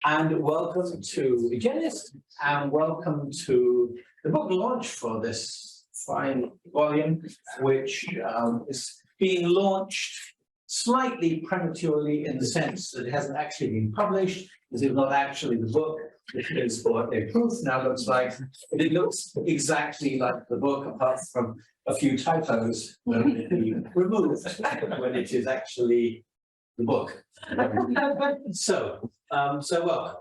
And welcome to Egenis, and welcome to the book launch for this fine volume, which is being launched slightly prematurely in the sense that it hasn't actually been published. This is not actually the book. It is what a proof now looks like. But it looks exactly like the book, apart from a few typos that will be removed when it is actually the book. So welcome.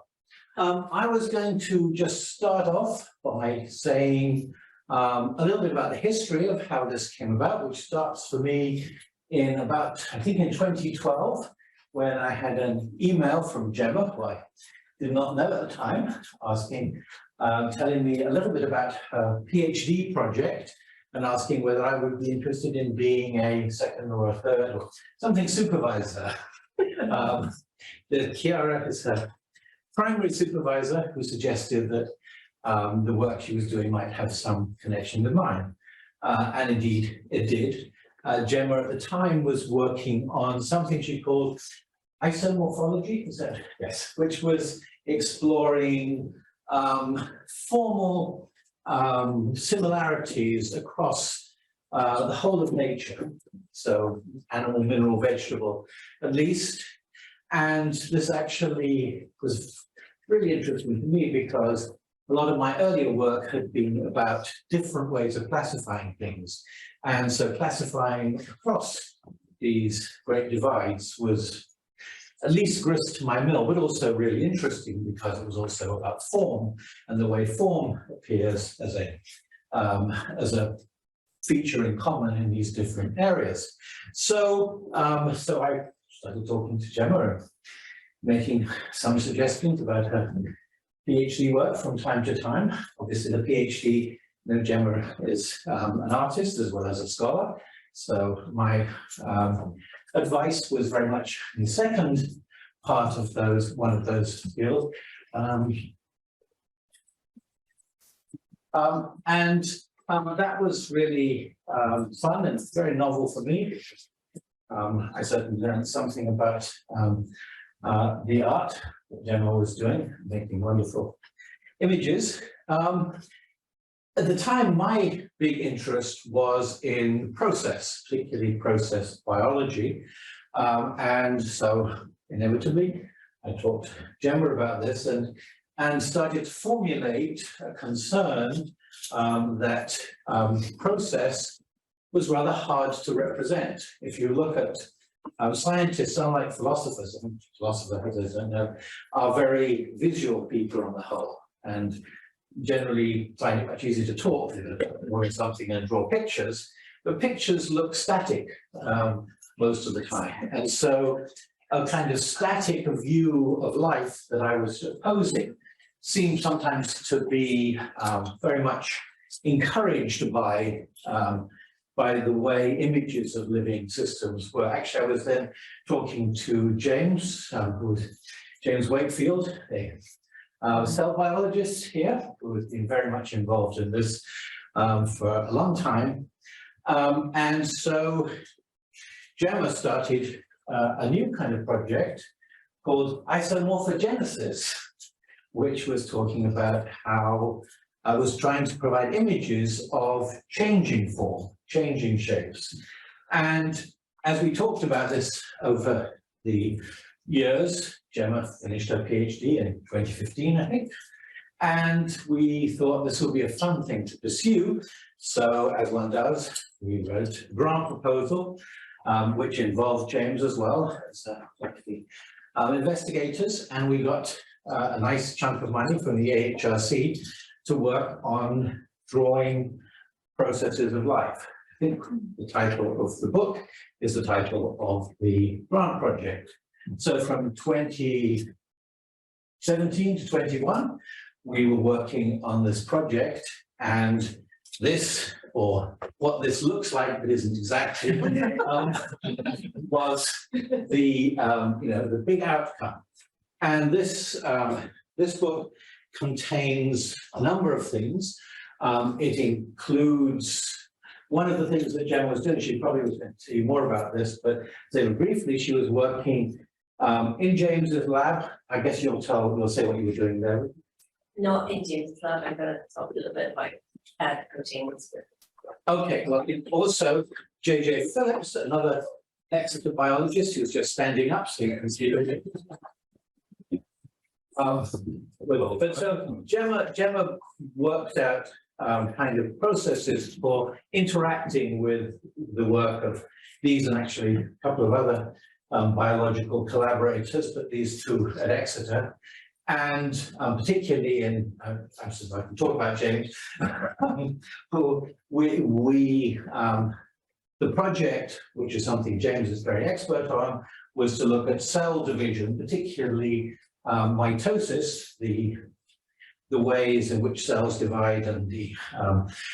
I was going to just start off by saying a little bit about the history of how this came about, which starts for me in about, I think in 2012, when I had an email from Gemma, who I did not know at the time, asking, telling me a little bit about her PhD project and asking whether I would be interested in being a second or a third or something supervisor. Chiara is her primary supervisor, who suggested that the work she was doing might have some connection with mine. And indeed, it did. Gemma at the time was working on something she called isomorphology, is that? Yes, which was exploring formal similarities across the whole of nature. So animal, mineral, vegetable, at least. And this actually was really interesting to me because a lot of my earlier work had been about different ways of classifying things. And so classifying across these great divides was at least grist to my mill, but also really interesting because it was also about form and the way form appears as a feature in common in these different areas. So, I started talking to Gemma and making some suggestions about her PhD work from time to time. Obviously, the PhD, Gemma is an artist as well as a scholar. So my advice was very much the second part of one of those fields. That was really fun and very novel for me. I certainly learned something about the art that Gemma was doing, making wonderful images. At the time, my big interest was in process, particularly process biology. And so inevitably, I talked to Gemma about this and started to formulate a concern that process was rather hard to represent. If you look at scientists, unlike philosophers, and philosophers, as I don't know, are very visual people on the whole, and generally find it much easier to talk more in something and draw pictures, but pictures look static most of the time. And so a kind of static view of life that I was opposing seemed sometimes to be very much encouraged by the way images of living systems were. Actually, I was then talking to James Wakefield, a cell biologist here, who has been very much involved in this for a long time. And so Gemma started a new kind of project called Isomorphogenesis, which was talking about how I was trying to provide images of changing form, changing shapes. And as we talked about this over the years, Gemma finished her PhD in 2015, I think, and we thought this would be a fun thing to pursue. So, as one does, we wrote a grant proposal, which involved James as well as the investigators, and we got a nice chunk of money from the AHRC to work on drawing processes of life. I think the title of the book is the title of the grant project. So from 2017 to 21, we were working on this project, and this, or what this looks like but isn't exactly, was the big outcome. And this book contains a number of things. It includes one of the things that Gemma was doing. She probably was going to tell you more about this, but briefly, she was working In James's lab, I guess you'll say what you were doing there. Not in James's lab, I'm going to talk a little bit about proteins. Okay, well, also JJ Phillips, another Exeter biologist who's just standing up, so you can see him. But so Gemma worked out kind of processes for interacting with the work of these and actually a couple of other biological collaborators, but these two at Exeter. And particularly in, I can talk about James, who the project, which is something James is very expert on, was to look at cell division, particularly mitosis, the ways in which cells divide and the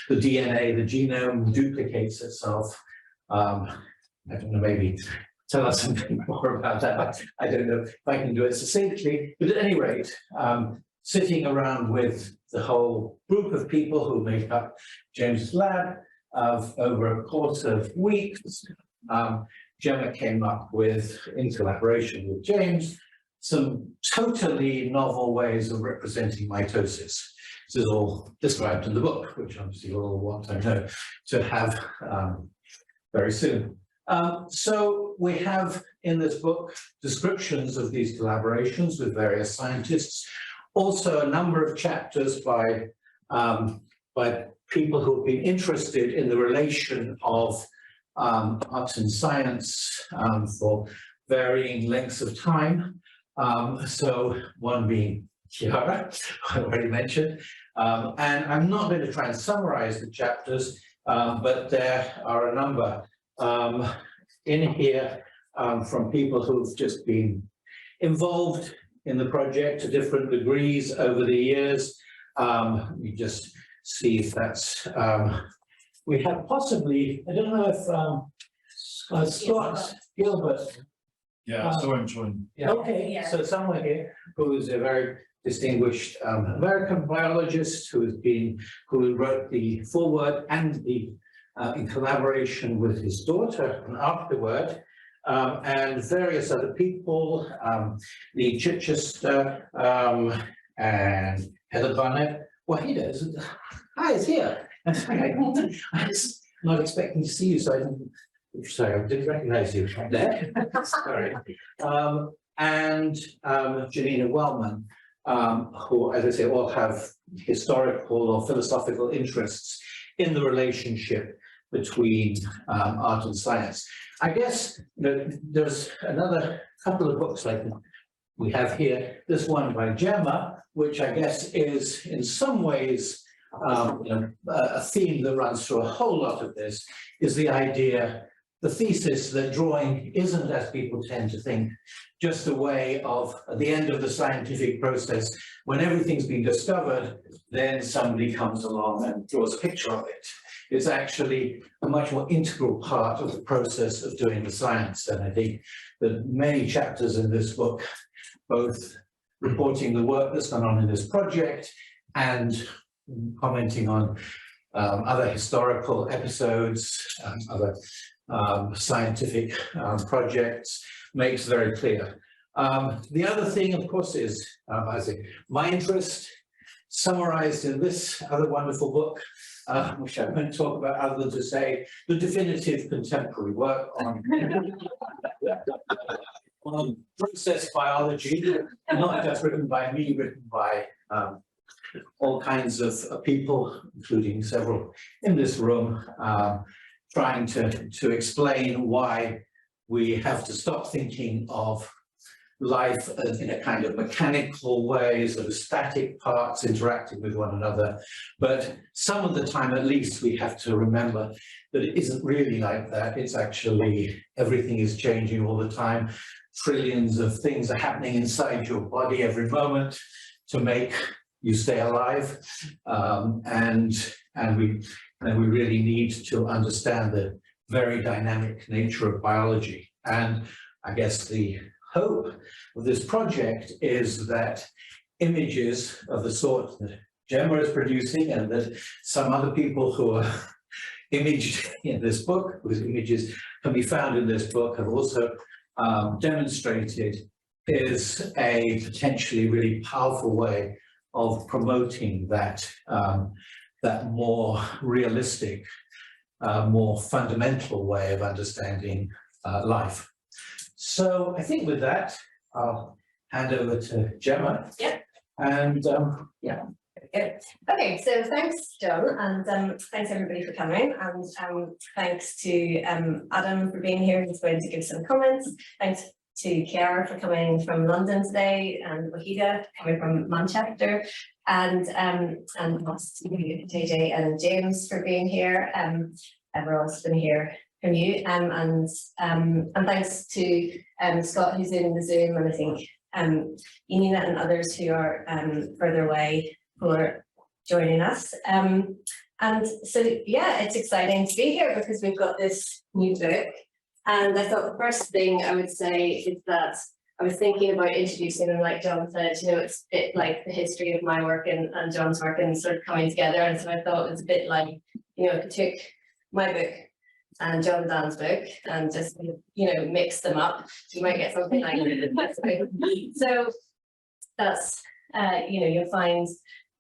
DNA, the genome duplicates itself. I don't know, maybe tell us something more about that. I don't know if I can do it succinctly, but at any rate, sitting around with the whole group of people who make up James's lab over a course of weeks, Gemma came up with, in collaboration with James, some totally novel ways of representing mitosis. This is all described in the book, which obviously you'll all want, I know, to have very soon. So we have in this book descriptions of these collaborations with various scientists, also a number of chapters by people who've been interested in the relation of art and science for varying lengths of time. So one being Chiara, I already mentioned, and I'm not going to try and summarize the chapters, but there are a number in here from people who've just been involved in the project to different degrees over the years. You just see if that's, we have possibly, I don't know if Scott Gilbert. Yeah, I saw him join. Yeah. Okay, yeah. So someone here who is a very distinguished American biologist who wrote the foreword and the in collaboration with his daughter and afterward, and various other people, Lee Chichester and Heather Barnett. Wahida is, hi, it's here. I was not expecting to see you, so I didn't recognize you there. Sorry. And Janina Wellman, who, as I say, all have historical or philosophical interests in the relationship between art and science. I guess there's another couple of books like we have here. This one by Gemma, which I guess is in some ways a theme that runs through a whole lot of this, is the idea, the thesis that drawing isn't, as people tend to think, just a way of, at the end of the scientific process, when everything's been discovered, then somebody comes along and draws a picture of it. It's actually a much more integral part of the process of doing the science. And I think that many chapters in this book, both reporting the work that's gone on in this project and commenting on other historical episodes, other scientific projects, makes very clear. The other thing, of course, is my interest summarized in this other wonderful book, which I won't talk about other than to say the definitive contemporary work on process biology, not just written by me, written by all kinds of people, including several in this room, trying to explain why we have to stop thinking of life in a kind of mechanical way, sort of static parts interacting with one another. But some of the time, at least, we have to remember that it isn't really like that. It's actually, everything is changing all the time. Trillions of things are happening inside your body every moment to make you stay alive. And we really need to understand the very dynamic nature of biology. And I guess the hope of this project is that images of the sort that Gemma is producing and that some other people who are imaged in this book, whose images can be found in this book, have also demonstrated is a potentially really powerful way of promoting that, that more realistic, more fundamental way of understanding life. So I think with that, I'll hand over to Gemma. Yeah. And yeah. Good. Okay, so thanks, John, and thanks everybody for coming, and thanks to Adam for being here. He's going to give some comments. Thanks to Chiara for coming from London today, and Wahida coming from Manchester, and thanks to JJ and James for being here. We're also going to hear from you, and thanks to Scott, who's in the Zoom, and I think Enina and others who are further away for joining us. And so, yeah, it's exciting to be here because we've got this new book. And I thought the first thing I would say is that I was thinking about introducing them, like John said, you know, it's a bit like the history of my work and John's work and sort of coming together. And so I thought it was a bit like, you know, I took my book and John and Dan's book and just, you know, mix them up. So you might get something like that. So that's, you know, you'll find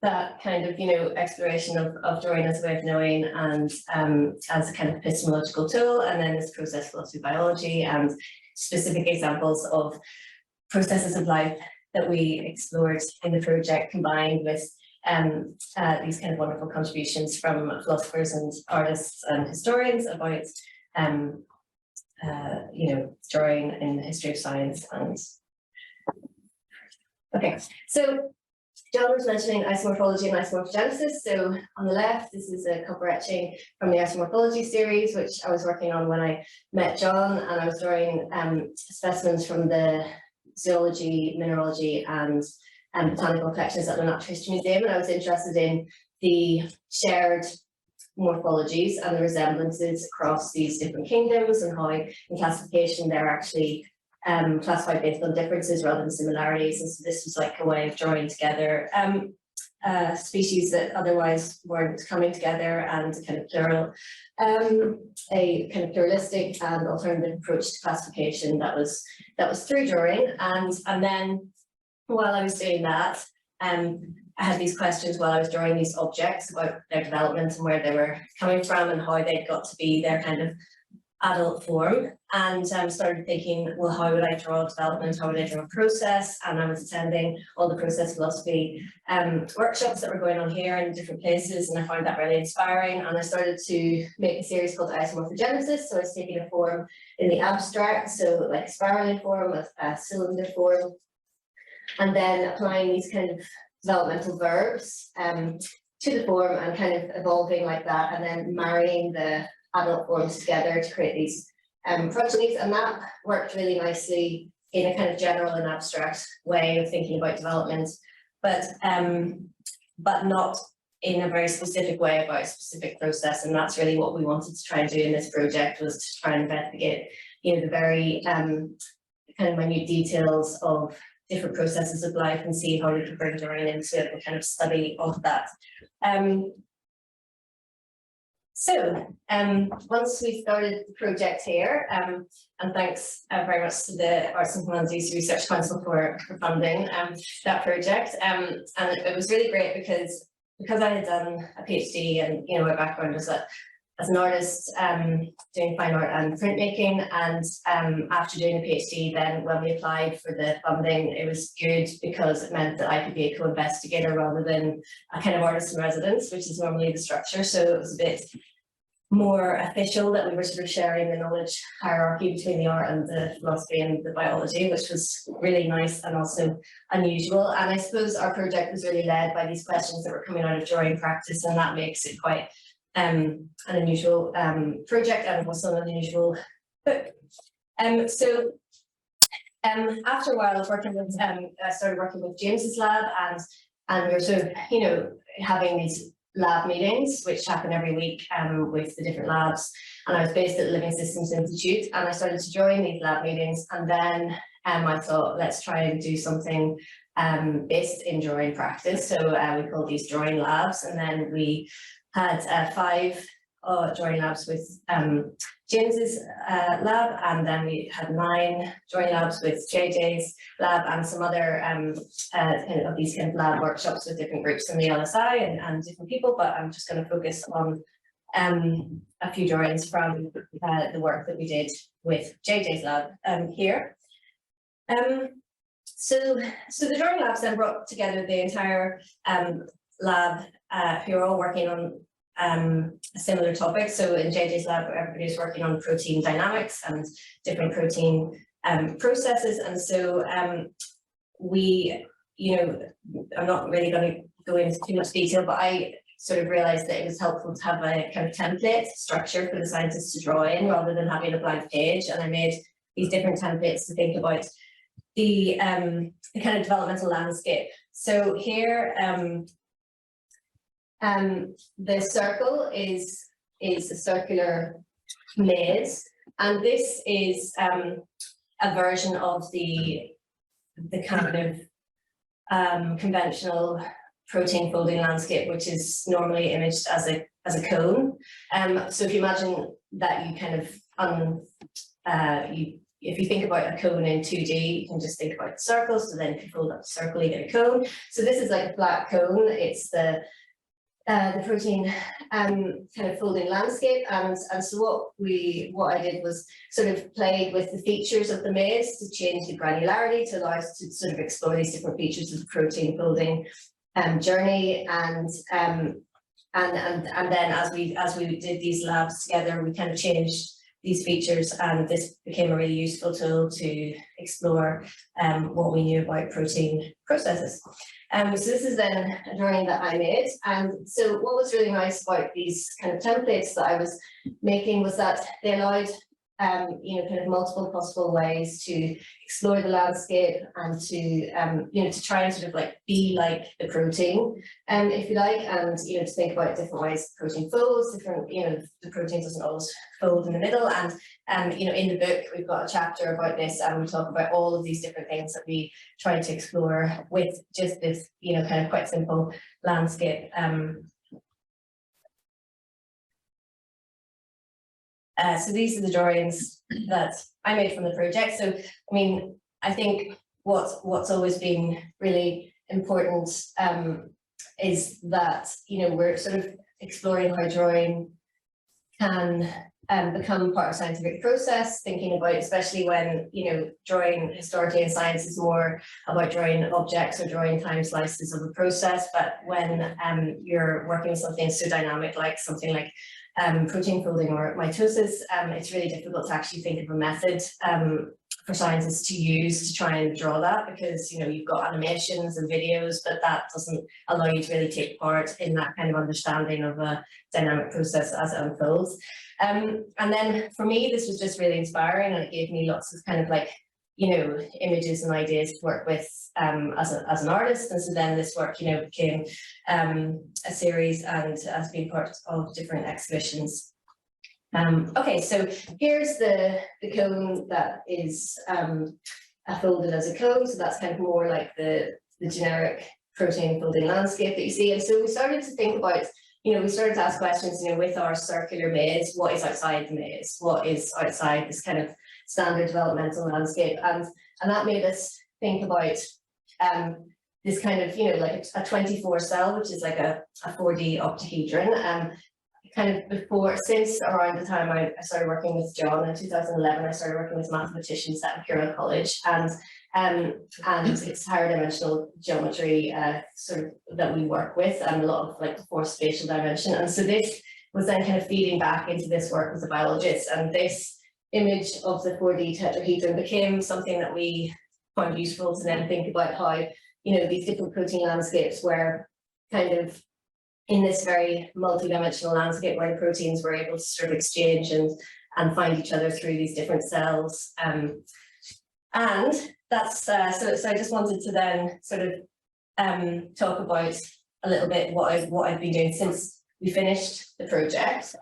that kind of, you know, exploration of drawing as a way of knowing and as a kind of epistemological tool, and then this process philosophy biology and specific examples of processes of life that we explored in the project, combined with these kind of wonderful contributions from philosophers and artists and historians about you know, drawing in the history of science. And okay, so John was mentioning isomorphology and isomorphogenesis. So on the left, this is a copper etching from the isomorphology series, which I was working on when I met John, and I was drawing specimens from the zoology, mineralogy, and botanical collections at the Natural History Museum, and I was interested in the shared morphologies and the resemblances across these different kingdoms, and how in classification they're actually classified based on differences rather than similarities. And so this was like a way of drawing together species that otherwise weren't coming together, and a kind of plural, a kind of pluralistic and alternative approach to classification that was through drawing. And then while I was doing that, I had these questions while I was drawing these objects about their development and where they were coming from and how they'd got to be their kind of adult form, and started thinking, well, how would I draw development, how would I draw a process? And I was attending all the process philosophy workshops that were going on here in different places, and I found that really inspiring, and I started to make a series called Isomorphogenesis. So I was taking a form in the abstract, so like a spiraling form, a cylinder form, and then applying these kind of developmental verbs to the form and kind of evolving like that, and then marrying the adult forms together to create these progenies. And that worked really nicely in a kind of general and abstract way of thinking about development, but not in a very specific way about a specific process. And that's really what we wanted to try and do in this project, was to try and investigate, you know, the very kind of minute details of different processes of life and see how we could bring drawing into it and kind of study of that. So once we started the project here, and thanks very much to the Arts and Humanities Research Council for funding that project, and it was really great because I had done a PhD, and you know, my background was as an artist doing fine art and printmaking, and after doing a PhD, then when we applied for the funding, it was good because it meant that I could be a co-investigator rather than a kind of artist in residence, which is normally the structure. So it was a bit more official that we were sort of sharing the knowledge hierarchy between the art and the philosophy and the biology, which was really nice and also unusual. And I suppose our project was really led by these questions that were coming out of drawing practice, and that makes it quite an unusual project, and also an unusual book. So after a while of working with, I started working with James's lab, and we were sort of, you know, having these lab meetings, which happen every week with the different labs. And I was based at the Living Systems Institute, and I started to join these lab meetings. And then I thought, let's try and do something based in drawing practice. So we called these drawing labs, and then we had 5 drawing labs with James's lab, and then we had 9 drawing labs with JJ's lab and some other kind of these kind of lab workshops with different groups in the LSI and different people, but I'm just going to focus on a few drawings from the work that we did with JJ's lab here. So the drawing labs then brought together the entire lab who are all working on a similar topic. So in JJ's lab, everybody's working on protein dynamics and different protein processes. And so we, I'm not really going to go into too much detail, but I sort of realized that it was helpful to have a kind of template structure for the scientists to draw in rather than having a blank page. And I made these different templates to think about the kind of developmental landscape. So here, the circle is a circular maze, and this is a version of the kind of conventional protein folding landscape, which is normally imaged as a cone. So if you imagine that you kind of if you think about a cone in 2D, you can just think about the circle. So then if you fold up the circle, you get a cone. So this is like a flat cone. It's the protein kind of folding landscape, and so what I did was sort of played with the features of the maze to change the granularity to allow us to sort of explore these different features of the protein folding journey, and then as we did these labs together, we kind of changed these features, and this became a really useful tool to explore what we knew about protein processes. So this is then a drawing that I made, and so what was really nice about these kind of templates that I was making was that they allowed kind of multiple possible ways to explore the landscape and to to try and sort of like be like the protein, if you like, and to think about different ways the protein folds, different, the protein doesn't always fold in the middle, and in the book we've got a chapter about this, and we talk about all of these different things that we try to explore with just this kind of quite simple landscape. So these are the drawings that I made from the project. So, I mean, I think what's always been really important is that, we're sort of exploring how drawing can become part of scientific process, thinking about, especially when, drawing historically in science is more about drawing objects or drawing time slices of a process. But when you're working with something so dynamic, like something like protein folding or mitosis, it's really difficult to actually think of a method for scientists to use to try and draw that, because you've got animations and videos, but that doesn't allow you to really take part in that kind of understanding of a dynamic process as it unfolds. And then for me, this was just really inspiring, and it gave me lots of kind of like images and ideas to work with as an artist. And so then this work became a series and has been part of different exhibitions. Okay, so here's the cone that is folded as a cone. So that's kind of more like the generic protein folding landscape that you see. And so we started to think about, we started to ask questions, with our circular maze, what is outside the maze? What is outside this kind of standard developmental landscape? And that made us think about this kind of, like a 24 cell, which is like a 4D octahedron. Kind of since around the time I started working with John in 2011, I started working with mathematicians at Imperial College, and it's higher dimensional geometry sort of that we work with, and a lot of like force spatial dimension. And so this was then kind of feeding back into this work with the biologists, and this image of the 4D tetrahedron became something that we found useful to then think about how, these different protein landscapes were kind of in this very multi-dimensional landscape where the proteins were able to sort of exchange and find each other through these different cells. And that's, so I just wanted to then sort of talk about a little bit what I've been doing since we finished the project,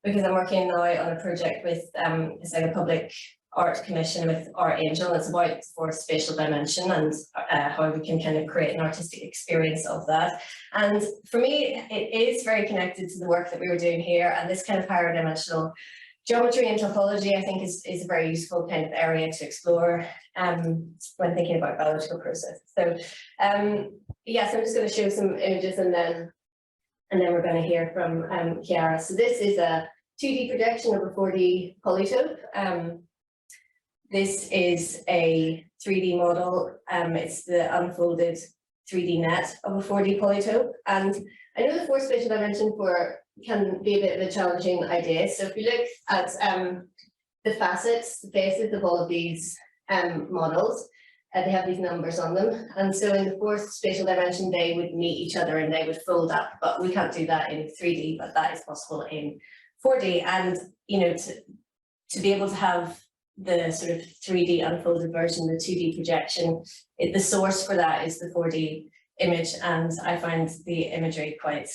because I'm working now on a project with, it's like a public art commission with Art Angel. It's about for spatial dimension and how we can kind of create an artistic experience of that. And for me, it is very connected to the work that we were doing here, and this kind of higher dimensional geometry and topology, I think, is a very useful kind of area to explore when thinking about biological processes. So yes, I'm just going to show some images and then we're going to hear from Chiara. So this is a 2D projection of a 4D polytope. This is a 3D model. It's the unfolded 3D net of a 4D polytope. And I know the fourth spatial dimension can be a bit of a challenging idea. So if you look at the facets, the faces of all of these models, they have these numbers on them. And so in the fourth spatial dimension, they would meet each other and they would fold up, but we can't do that in 3D, but that is possible in 4D. And, you know, to be able to have the sort of 3D unfolded version, the 2D projection, the source for that is the 4D image. And I find the imagery quite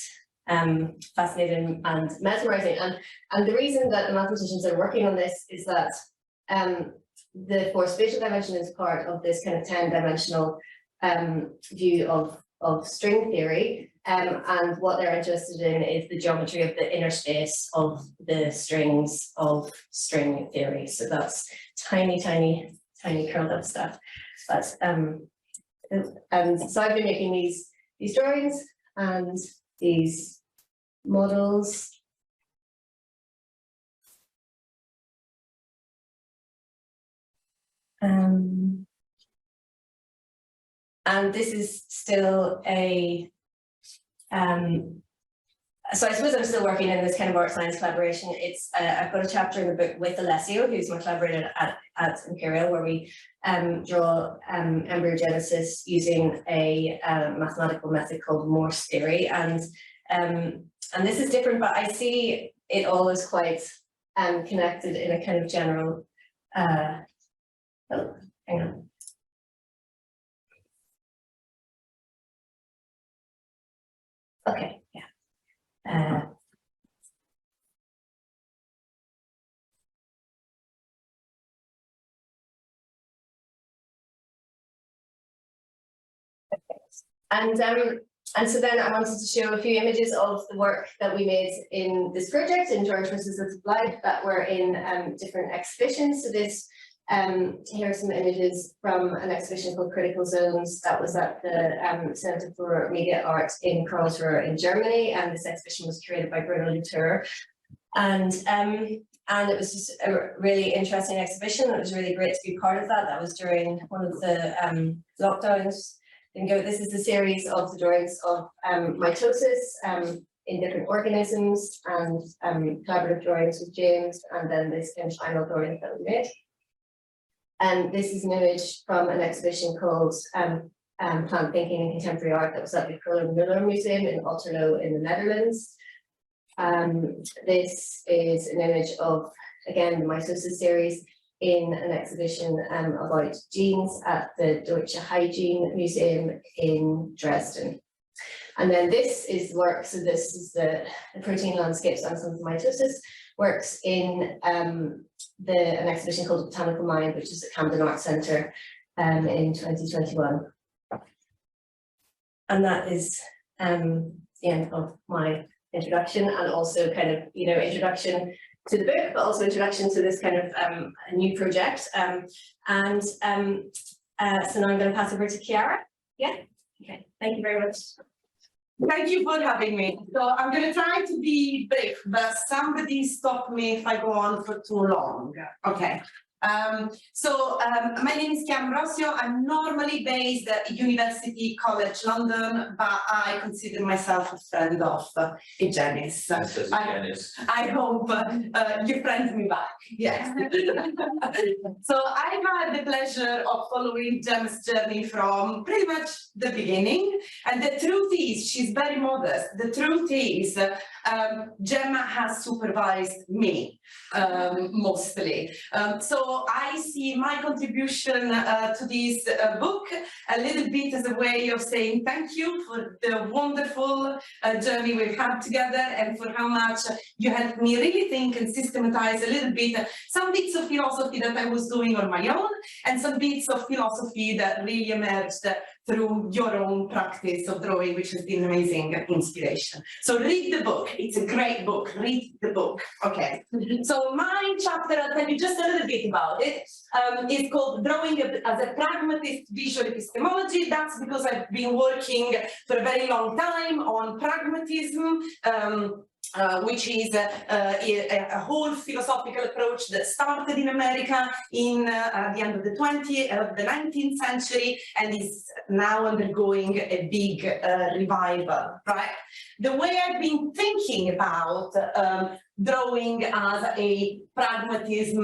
fascinating and mesmerizing. And the reason that the mathematicians are working on this is that the fourth spatial dimension is part of this kind of 10-dimensional view of string theory. And what they're interested in is the geometry of the inner space of the strings of string theory. So that's tiny, tiny, tiny curled up stuff. But and so I've been making these drawings and these models. And this is still a so I suppose I'm still working in this kind of art science collaboration. It's I've got a chapter in the book with Alessio, who's my collaborator at Imperial, where we draw embryogenesis using a mathematical method called Morse theory. And this is different, but I see it all as quite connected in a kind of general. Oh, hang on. Okay, yeah. And so then I wanted to show a few images of the work that we made in this project in George versus Life that were in different exhibitions. So this here are some images from an exhibition called Critical Zones that was at the Center for Media Art in Karlsruhe in Germany, and this exhibition was curated by Bruno Latour. And it was just a really interesting exhibition. It was really great to be part of that. That was during one of the lockdowns. This is the series of the drawings of mitosis in different organisms and collaborative drawings with James, and then this kind of final drawing that we made. And this is an image from an exhibition called Plant Thinking in Contemporary Art that was at the Kröller-Müller Museum in Otterlo in the Netherlands. This is an image of, again, the mitosis series in an exhibition about genes at the Deutsche Hygiene Museum in Dresden. And then this is work, so this is the protein landscapes and some of the mitosis works in an exhibition called Botanical Mind, which is at Camden Art Centre in 2021. And that is the end of my introduction, and also kind of, you know, introduction to the book, but also introduction to this kind of a new project. So now I'm going to pass over to Chiara. Yeah, okay, thank you very much. Thank you for having me. So I'm going to try to be brief, but somebody stop me if I go on for too long. Okay. My name is Chiara Ambrosio. I'm normally based at University College London, but I consider myself a friend of Egenis. I hope you friend me back. Yes. So I've had the pleasure of following Gemma's journey from pretty much the beginning. And the truth is, she's very modest. The truth is, Gemma has supervised me mostly. So I see my contribution to this book a little bit as a way of saying thank you for the wonderful journey we've had together and for how much you helped me really think and systematize a little bit some bits of philosophy that I was doing on my own and some bits of philosophy that really emerged through your own practice of drawing, which has been amazing inspiration. So read the book. It's a great book. Read the book. Okay. So my chapter, I'll tell you just a little bit about it, is called Drawing as a Pragmatist Visual Epistemology. That's because I've been working for a very long time on pragmatism, which is a whole philosophical approach that started in America in the end of the 19th century and is now undergoing a big revival, right? The way I've been thinking about drawing as a pragmatist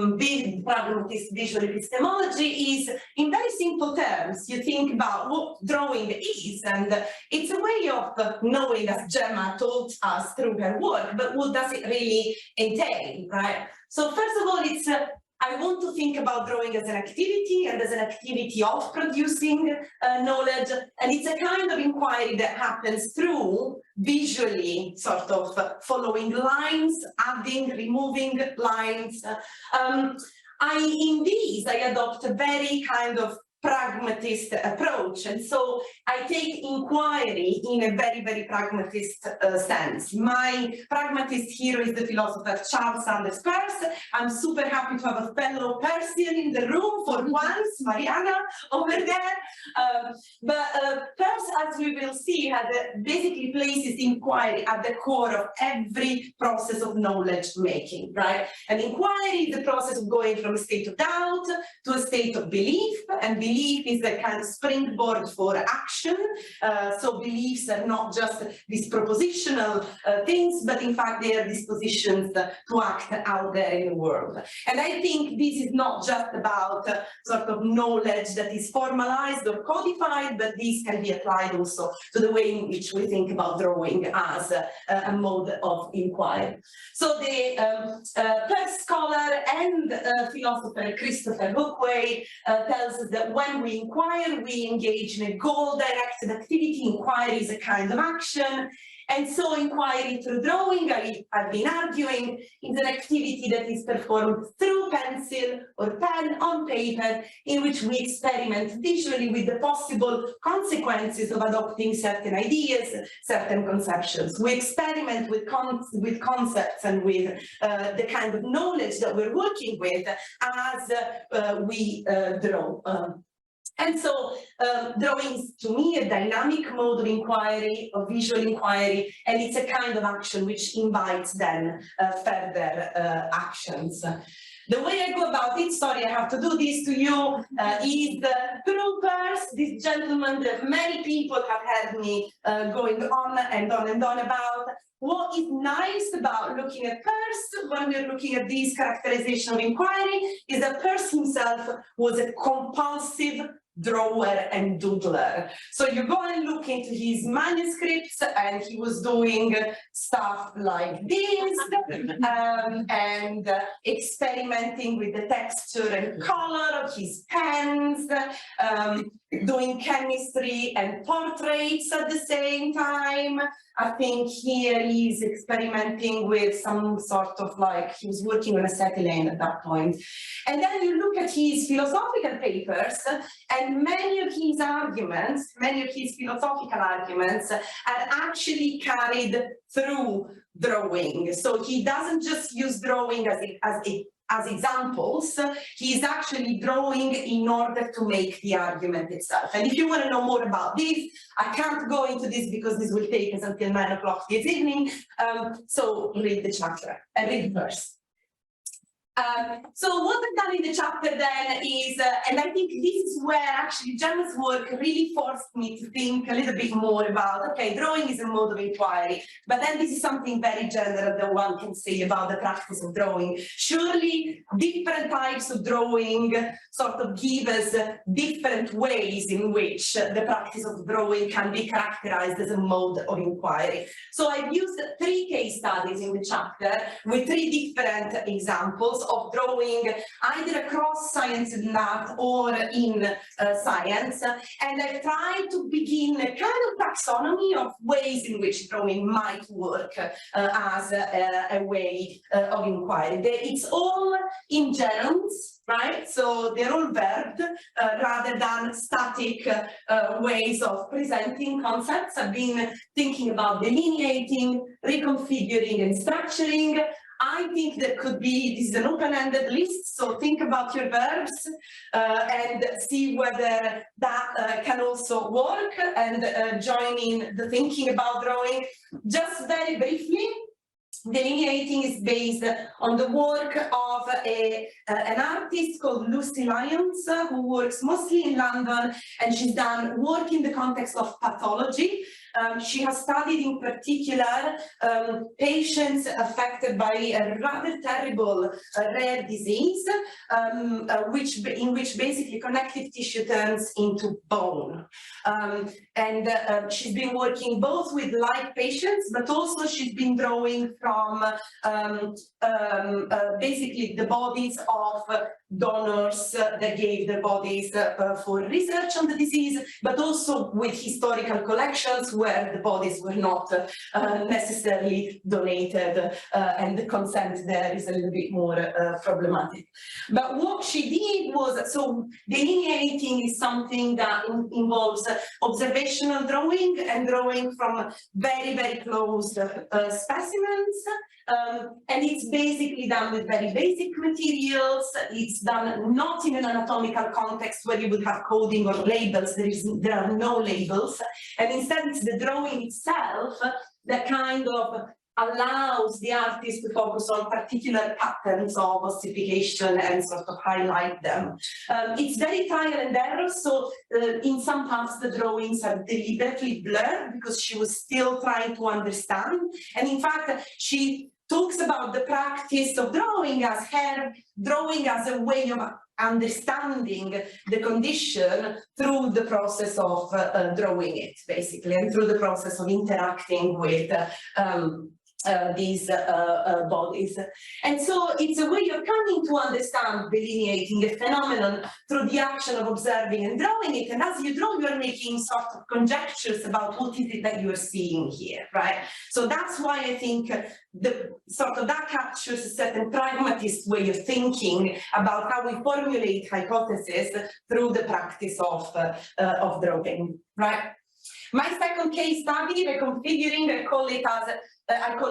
visual epistemology is in very simple terms. You think about what drawing is, and it's a way of knowing, as Gemma told us through her work, but what does it really entail, right? So first of all, it's I want to think about drawing as an activity and as an activity of producing knowledge, and it's a kind of inquiry that happens through visually sort of following lines, adding, removing lines. In these, I adopt a very kind of pragmatist approach, and so I take inquiry in a very, very pragmatist sense. My pragmatist hero is the philosopher Charles Peirce. I'm super happy to have a fellow Persian in the room for once, Mariana over there. But Peirce, as we will see, basically places inquiry at the core of every process of knowledge making, right? And inquiry is the process of going from a state of doubt to a state of belief, and belief is a kind of springboard for action. So beliefs are not just these propositional things, but in fact they are dispositions to act out there in the world. And I think this is not just about sort of knowledge that is formalized or codified, but this can be applied also to the way in which we think about drawing as a mode of inquiry. So the Peirce scholar and philosopher Christopher Hookway tells us that when we inquire, we engage in a goal-directed activity. Inquiry is a kind of action. And so inquiry through drawing, I've been arguing, is an activity that is performed through pencil or pen on paper, in which we experiment visually with the possible consequences of adopting certain ideas, certain conceptions. We experiment with concepts and with the kind of knowledge that we're working with as we draw. And so drawing is, to me, a dynamic mode of inquiry, of visual inquiry, and it's a kind of action which invites then further actions. The way I go about it, sorry I have to do this to you, is through Peirce, this gentleman that many people have heard me going on and on and on about. What is nice about looking at Peirce when we're looking at this characterization of inquiry is that Peirce himself was a compulsive drawer and doodler. So you go and look into his manuscripts, and he was doing stuff like this and experimenting with the texture and color of his pens, doing chemistry and portraits at the same time. I think here he's experimenting with some sort of he was working on acetylene at that point. And then you look at his philosophical papers, and many of his arguments, many of his philosophical arguments are actually carried through drawing. So he doesn't just use drawing as examples, he is actually drawing in order to make the argument itself. And if you want to know more about this, I can't go into this because this will take us until 9 o'clock this evening. So read the chapter and read the verse. So what I've done in the chapter then is, and I think this is where actually Gemma's work really forced me to think a little bit more about, okay, drawing is a mode of inquiry, but then this is something very general that one can say about the practice of drawing. Surely different types of drawing sort of give us different ways in which the practice of drawing can be characterized as a mode of inquiry. So I've used 3 case studies in the chapter with 3 different examples of drawing either across science and art or in science, and I've tried to begin a kind of taxonomy of ways in which drawing might work as a way of inquiry. It's all in gerunds, right? So they're all verbed rather than static ways of presenting concepts. I've been thinking about delineating, reconfiguring, and structuring. I think that could be, this is an open-ended list, so think about your verbs and see whether that can also work and join in the thinking about drawing. Just very briefly, delineating is based on the work of an artist called Lucy Lyons, who works mostly in London, and she's done work in the context of pathology. She has studied in particular patients affected by a rather terrible rare disease, in which basically connective tissue turns into bone. She's been working both with live patients, but also she's been drawing from basically the bodies of donors that gave their bodies for research on the disease, but also with historical collections where the bodies were not necessarily donated, and the consent there is a little bit more problematic. But what she did was, so delineating is something that involves observational drawing and drawing from very, very close specimens. And it's basically done with very basic materials. It's done not in an anatomical context where you would have coding or labels. There are no labels. And instead it's the drawing itself that kind of allows the artist to focus on particular patterns of ossification and sort of highlight them. It's very trial and error, so in some parts the drawings are deliberately blurred because she was still trying to understand. And in fact, she talks about the practice of drawing as her drawing as a way of understanding the condition through the process of drawing it, basically, and through the process of interacting with these bodies. And so it's a way of coming to understand delineating a phenomenon through the action of observing and drawing it. And as you draw, you're making sort of conjectures about what is it that you're seeing here, right? So that's why I think that captures a certain pragmatist way of thinking about how we formulate hypotheses through the practice of drawing, right? My second case study, reconfiguring, I call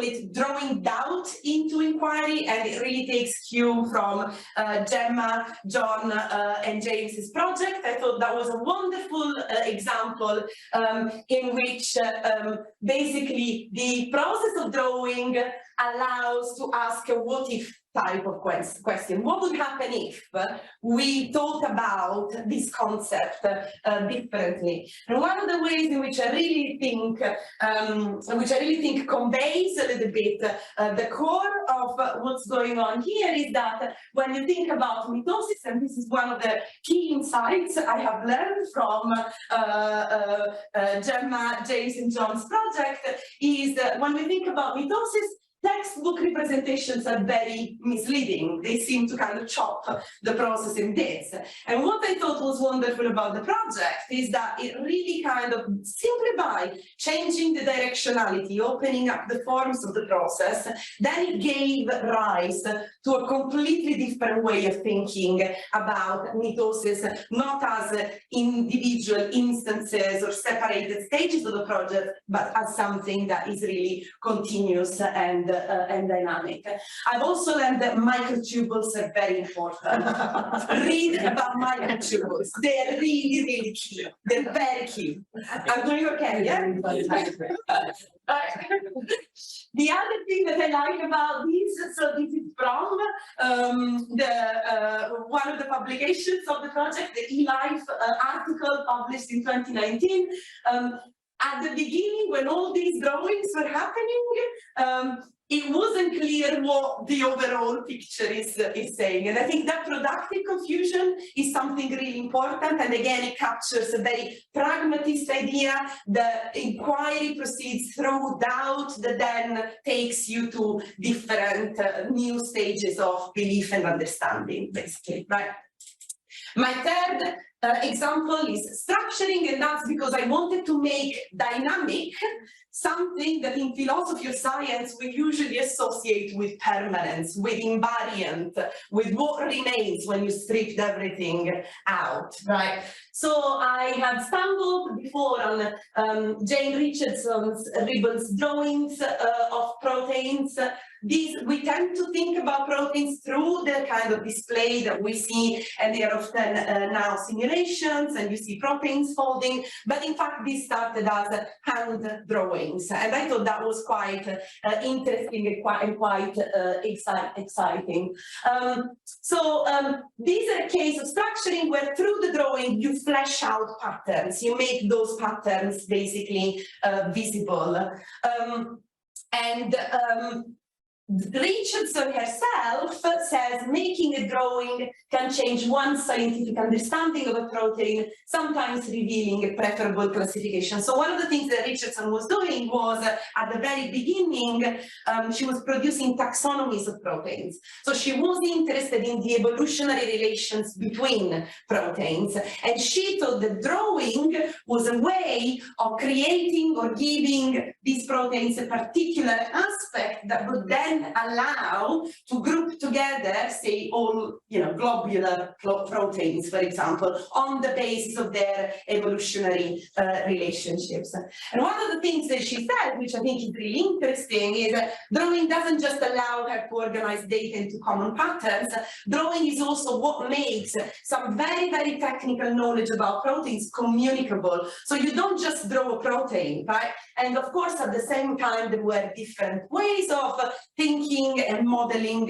it drawing doubt into inquiry, and it really takes cue from Gemma, John, and James's project. I thought that was a wonderful example in which basically the process of drawing allows to ask a what if type of question. What would happen if we thought about this concept differently? And one of the ways in which I really think, conveys a little bit the core of what's going on here is that when you think about mitosis, and this is one of the key insights I have learned from Gemma, James, and John's project, is that when we think about mitosis, textbook representations are very misleading. They seem to kind of chop the process in bits. And what I thought was wonderful about the project is that it really kind of, simply by changing the directionality, opening up the forms of the process, then it gave rise to a completely different way of thinking about mitosis, not as individual instances or separated stages of the project, but as something that is really continuous and and dynamic. I've also learned that microtubules are very important. Read about microtubules. They're really, really key. They're very key. I'm doing okay, yeah? The other thing that I like about this, so this is from one of the publications of the project, the eLife article published in 2019. At the beginning, when all these drawings were happening, it wasn't clear what the overall picture is saying. And I think that productive confusion is something really important. And again, it captures a very pragmatist idea. The inquiry proceeds through doubt that then takes you to different new stages of belief and understanding, basically, right? My third example is structuring, and that's because I wanted to make dynamic something that in philosophy of science we usually associate with permanence, with invariant, with what remains when you stripped everything out, right? So I had stumbled before on Jane Richardson's Ribbon's drawings of proteins. We tend to think about proteins through the kind of display that we see, and they are often now simulations, and you see proteins folding, but in fact this started as hand drawings, and I thought that was quite interesting and quite exciting. These are a case of structuring where through the drawing you flesh out patterns, you make those patterns basically visible. Richardson herself says making a drawing can change one's scientific understanding of a protein, sometimes revealing a preferable classification. So one of the things that Richardson was doing was, at the very beginning, she was producing taxonomies of proteins. So she was interested in the evolutionary relations between proteins, and she thought that drawing was a way of creating or giving these proteins a particular aspect that would then allow to group together, say, all globular proteins, for example, on the basis of their evolutionary relationships. And one of the things that she said, which I think is really interesting, is that drawing doesn't just allow her to organize data into common patterns. Drawing is also what makes some very, very technical knowledge about proteins communicable. So you don't just draw a protein, right? And of course, at the same time, there were different ways of thinking and modeling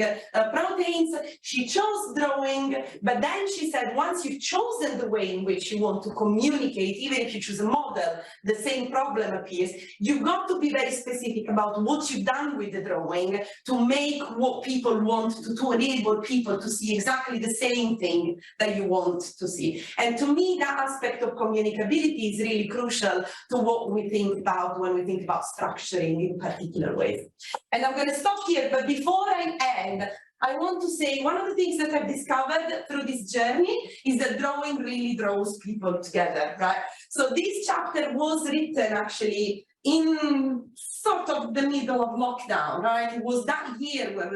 proteins. She chose drawing, but then she said, once you've chosen the way in which you want to communicate, even if you choose a model, the same problem appears. You've got to be very specific about what you've done with the drawing to make what people want to enable people to see exactly the same thing that you want to see. And to me, that aspect of communicability is really crucial to what we think about when we think about structuring in particular ways. And I'm going to stop here, but before I end, I want to say one of the things that I've discovered through this journey is that drawing really draws people together, right? So this chapter was written actually in sort of the middle of lockdown, right? It was that year when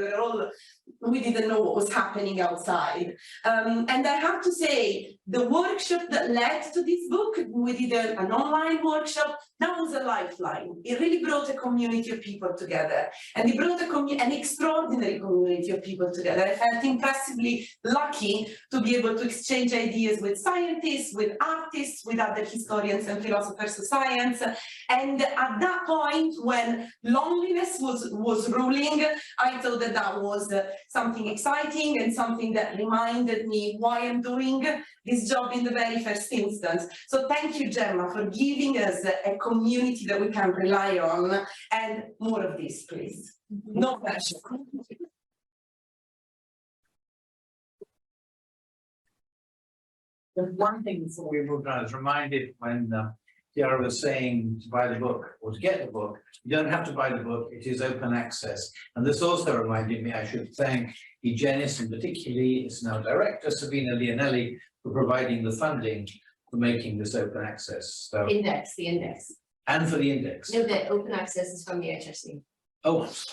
we didn't know what was happening outside. And I have to say, the workshop that led to this book, we did an online workshop, that was a lifeline. It really brought a community of people together, and it brought an extraordinary community of people together. I felt impressively lucky to be able to exchange ideas with scientists, with artists, with other historians and philosophers of science. And at that point, when loneliness was ruling, I thought that that was something exciting and something that reminded me why I'm doing this job in the very first instance. So thank you, Gemma, for giving us a community that we can rely on, and more of this, please. No pressure. One thing before we move on, I was reminded when Chiara was saying to buy the book or to get the book, you don't have to buy the book, it is open access. And this also reminded me I should thank Egenis, and particularly its now director, Sabina Leonelli, for providing the funding for making this open access. So, The index. and for the index. No, the open access is from the AHRC. Oh. So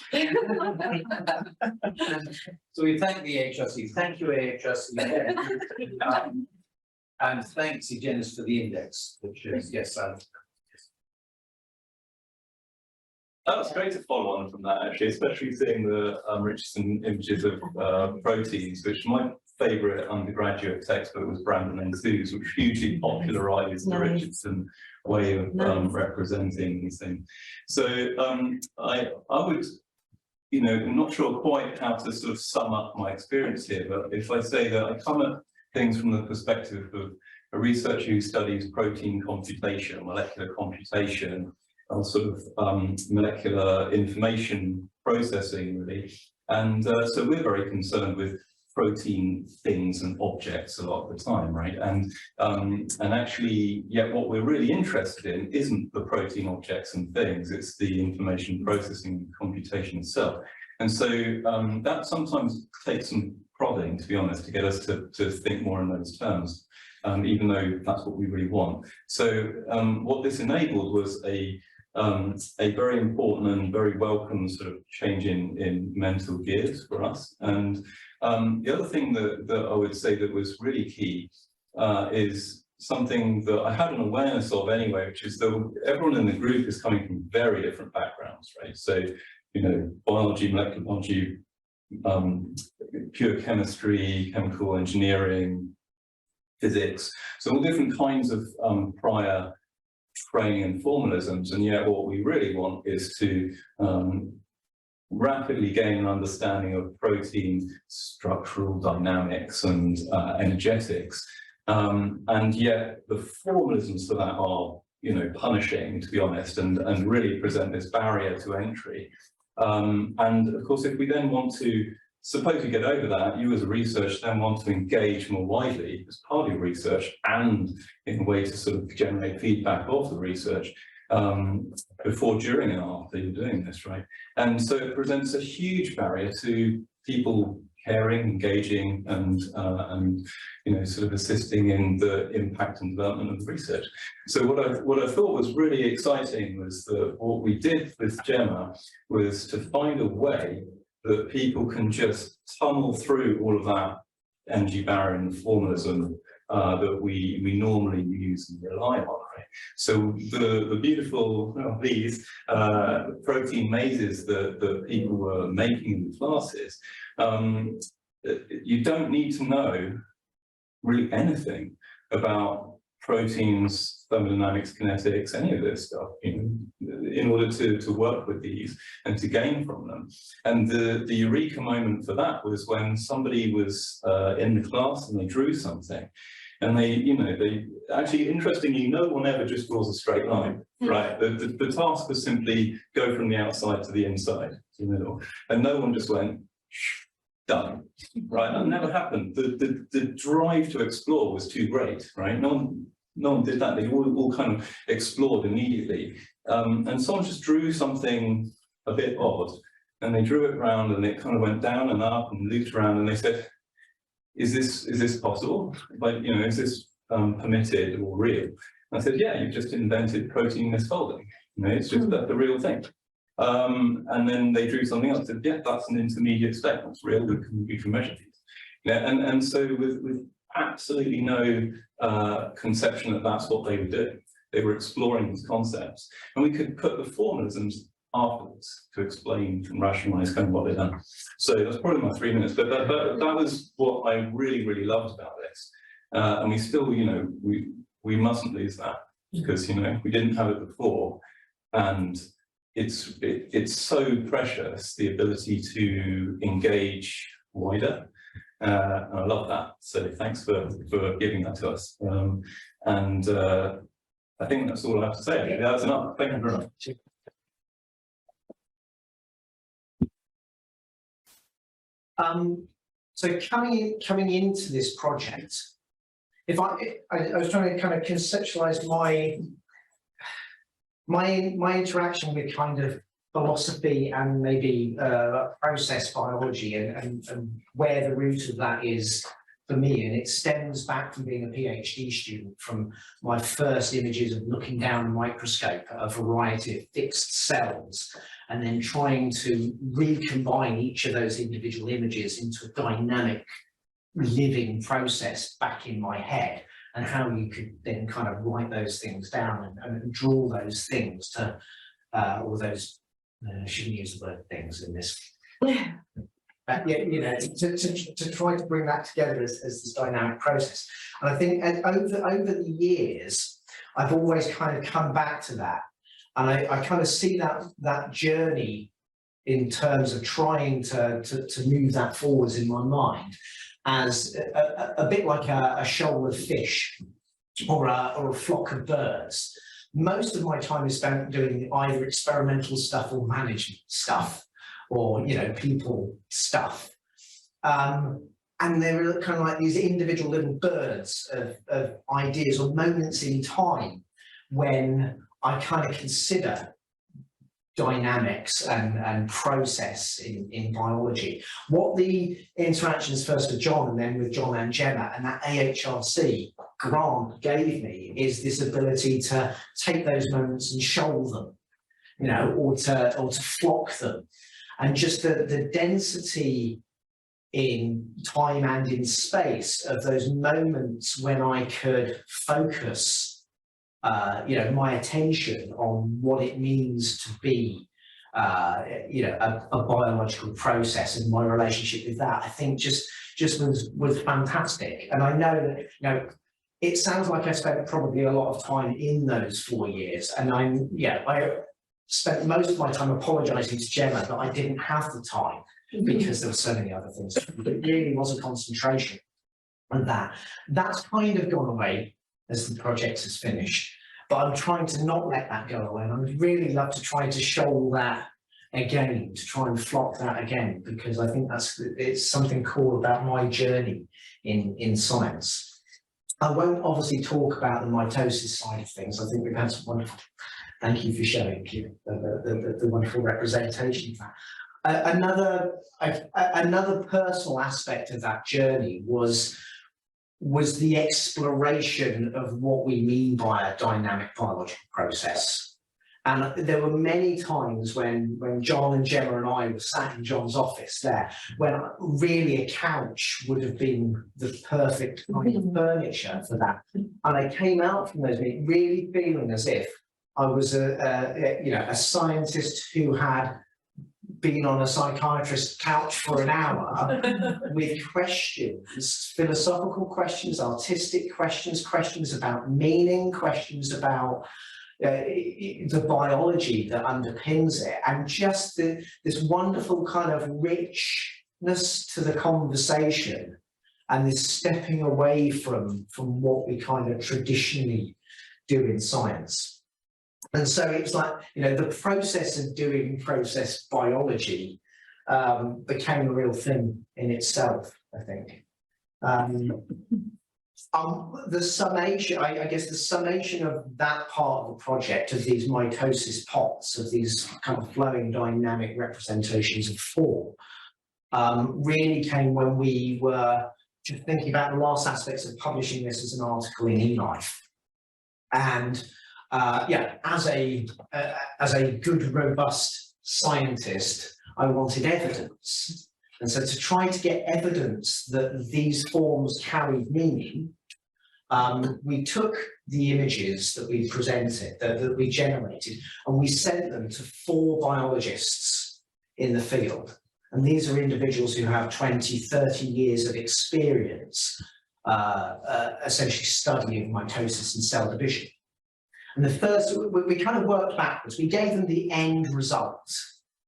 we thank the AHRC. Thank you, AHRC. And thanks, Egenis, for the index, which is, yes, That was great to follow on from that, actually, especially seeing the Richardson images of proteins, which my favourite undergraduate textbook was Brandon and Sue's, which hugely popularised the Richardson way of representing these things. So I would, you know, I'm not sure quite how to sort of sum up my experience here, but if I say that I come at things from the perspective of a researcher who studies protein computation, molecular computation, or sort of molecular information processing, really. And so we're very concerned with protein things and objects a lot of the time, right? And actually, yet what we're really interested in isn't the protein objects and things, it's the information processing and computation itself. And so that sometimes takes some prodding, to be honest, to get us to think more in those terms, even though that's what we really want. So what this enabled was a very important and very welcome sort of change in mental gears for us. And the other thing that I would say that was really key is something that I had an awareness of anyway, which is that everyone in the group is coming from very different backgrounds, right? So, you know, biology, molecular biology, pure chemistry, chemical engineering, physics, so all different kinds of prior training and formalisms, and yet what we really want is to rapidly gain an understanding of protein structural dynamics and energetics, and yet the formalisms for that are, you know, punishing, to be honest, and really present this barrier to entry. And of course, if we then want to, suppose you get over that, you as a researcher then want to engage more widely as part of your research and in a way to sort of generate feedback of the research before, during and after you're doing this, right? And so it presents a huge barrier to people caring, engaging, and you know, sort of assisting in the impact and development of the research. So what I thought was really exciting was that what we did with Gemma was to find a way that people can just tunnel through all of that energy barrier and formalism that we normally use and rely on, right? So the beautiful, well, these protein mazes that people were making in the classes, you don't need to know really anything about proteins, thermodynamics, kinetics, any of this stuff, you know, in order to work with these and to gain from them. And the eureka moment for that was when somebody was in the class and they drew something. And they, you know, they actually, interestingly, no one ever just draws a straight line, right? The task was simply go from the outside to the inside, to the middle. And no one just went, done, right? That never happened. The drive to explore was too great, right? No one did that. They all kind of explored immediately. And someone just drew something a bit odd, and they drew it around, and it kind of went down and up and looped around, and they said, is this possible? Like, you know, is this permitted or real? And I said, yeah, you've just invented protein misfolding. You know, it's just the real thing. And then they drew something else. Said, yeah, that's an intermediate state. That's real. We can measure these. Yeah, and so with absolutely no conception that that's what they were doing. They were exploring these concepts, and we could put the formalisms afterwards to explain and rationalize kind of what they've done. So that's probably my 3 minutes, but that was what I really, really loved about this. And we still, you know, we mustn't lose that, because, you know, we didn't have it before, and it's so precious, the ability to engage wider. And I love that. So thanks for giving that to us. And I think that's all I have to say. Actually, that's enough. Thank you very much. So coming into this project, if I was trying to kind of conceptualize my interaction with kind of philosophy and maybe process biology and where the root of that is for me, and it stems back from being a PhD student, from my first images of looking down a microscope at a variety of fixed cells, and then trying to recombine each of those individual images into a dynamic living process back in my head, and how you could then kind of write those things down and draw those things to, or those I shouldn't use the word things in this. Yeah, you know, to try to bring that together as this dynamic process. And I think over the years, I've always kind of come back to that. And I kind of see that journey in terms of trying to move that forwards in my mind as a bit like a shoal of fish or a flock of birds. Most of my time is spent doing either experimental stuff or management stuff, or, you know, people stuff. And they're kind of like these individual little birds of ideas or moments in time when I kind of consider dynamics and process in biology. What the interactions first with John and then with John and Gemma and that AHRC grant gave me is this ability to take those moments and shoal them, you know, or to flock them. And just the density in time and in space of those moments when I could focus you know, my attention on what it means to be, you know, a biological process and my relationship with that, I think just was fantastic. And I know that, you know, it sounds like I spent probably a lot of time in those 4 years, and I spent most of my time apologising to Gemma that I didn't have the time because there were so many other things. It really was a concentration on that. That's kind of gone away as the project has finished, but I'm trying to not let that go away, and I would really love to try to shoal that again, to try and flock that again, because I think it's something cool about my journey in science. I won't obviously talk about the mitosis side of things. I think we've had some wonderful, thank you for showing the wonderful representation of that. Another personal aspect of that journey was the exploration of what we mean by a dynamic biological process. And there were many times when John and Gemma and I were sat in John's office there, when really a couch would have been the perfect kind of furniture for that. And I came out from those meetings really feeling as if I was a scientist who had been on a psychiatrist's couch for an hour with questions, philosophical questions, artistic questions, questions about meaning, questions about the biology that underpins it, and just this wonderful kind of richness to the conversation, and this stepping away from what we kind of traditionally do in science. And so it's like, you know, the process of doing process biology became a real thing in itself, I think. The summation, I guess the summation of that part of the project, of these mitosis pots, of these kind of flowing dynamic representations of form, really came when we were just thinking about the last aspects of publishing this as an article in eLife. And as a good, robust scientist, I wanted evidence. And so to try to get evidence that these forms carried meaning, we took the images that we presented, that we generated, and we sent them to 4 biologists in the field. And these are individuals who have 20, 30 years of experience, essentially studying mitosis and cell division. And the first, we kind of worked backwards. We gave them the end result.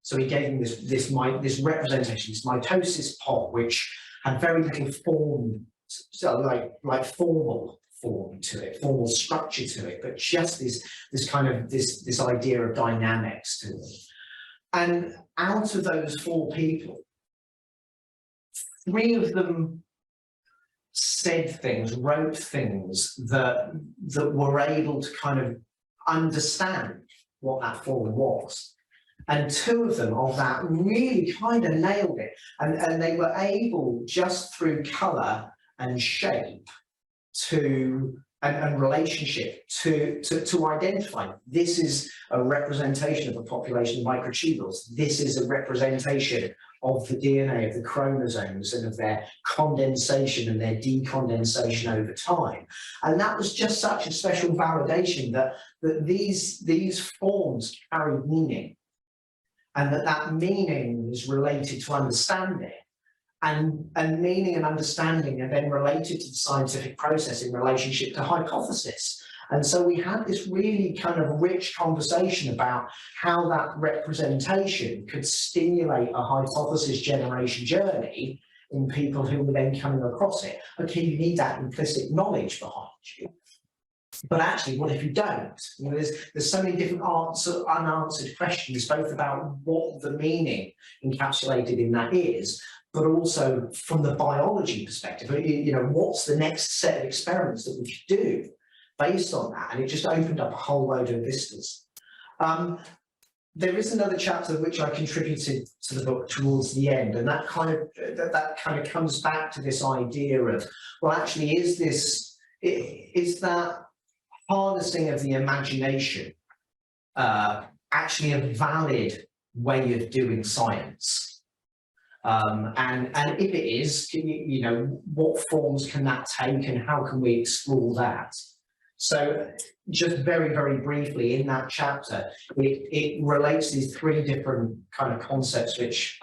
So we gave them this representation, this mitosis pot, which had very little form, so like formal form to it, formal structure to it, but just this kind of this idea of dynamics to it. And out of those 4 people, 3 of them said things, wrote things that were able to kind of understand what that form was. And 2 of them of that really kind of nailed it. And they were able, just through colour and shape and relationship, to identify this is a representation of a population of microtubules. This is a representation of the DNA of the chromosomes and of their condensation and their decondensation over time. And that was just such a special validation that these forms carried meaning. and that meaning is related to understanding, and meaning and understanding are then related to the scientific process in relationship to hypothesis. And so we had this really kind of rich conversation about how that representation could stimulate a hypothesis generation journey in people who were then coming across it. Okay, you need that implicit knowledge behind you. But actually, what if you don't? You know, there's so many different unanswered questions, both about what the meaning encapsulated in that is, but also from the biology perspective, you know, what's the next set of experiments that we should do based on that? And it just opened up a whole load of vistas. There is another chapter which I contributed to the book towards the end, and that kind of comes back to this idea of, well, actually, is that harnessing of the imagination actually a valid way of doing science? And if it is, you know, what forms can that take, and how can we explore that? So just very, very briefly in that chapter, it relates these three different kind of concepts which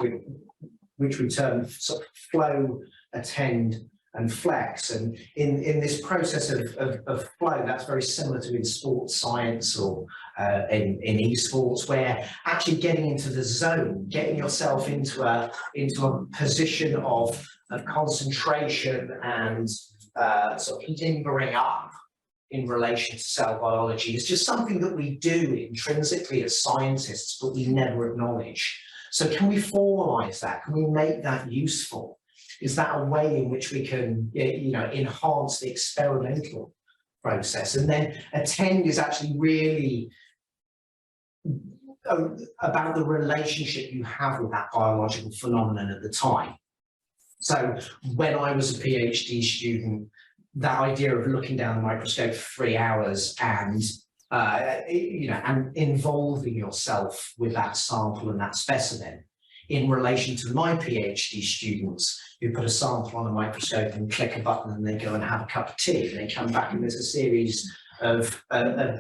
we term sort of flow, attend, and flex. And in this process of flow, that's very similar to in sports science or in esports, where actually getting into the zone, getting yourself into a position of concentration and sort of limbering up in relation to cell biology is just something that we do intrinsically as scientists, but we never acknowledge. So can we formalize that? Can we make that useful? Is that a way in which we can, you know, enhance the experimental process? And then attend is actually really about the relationship you have with that biological phenomenon at the time. So when I was a PhD student, that idea of looking down the microscope for 3 hours and you know, and involving yourself with that sample and that specimen, in relation to my PhD students who put a sample on a microscope and click a button and they go and have a cup of tea, and they come back and there's a series of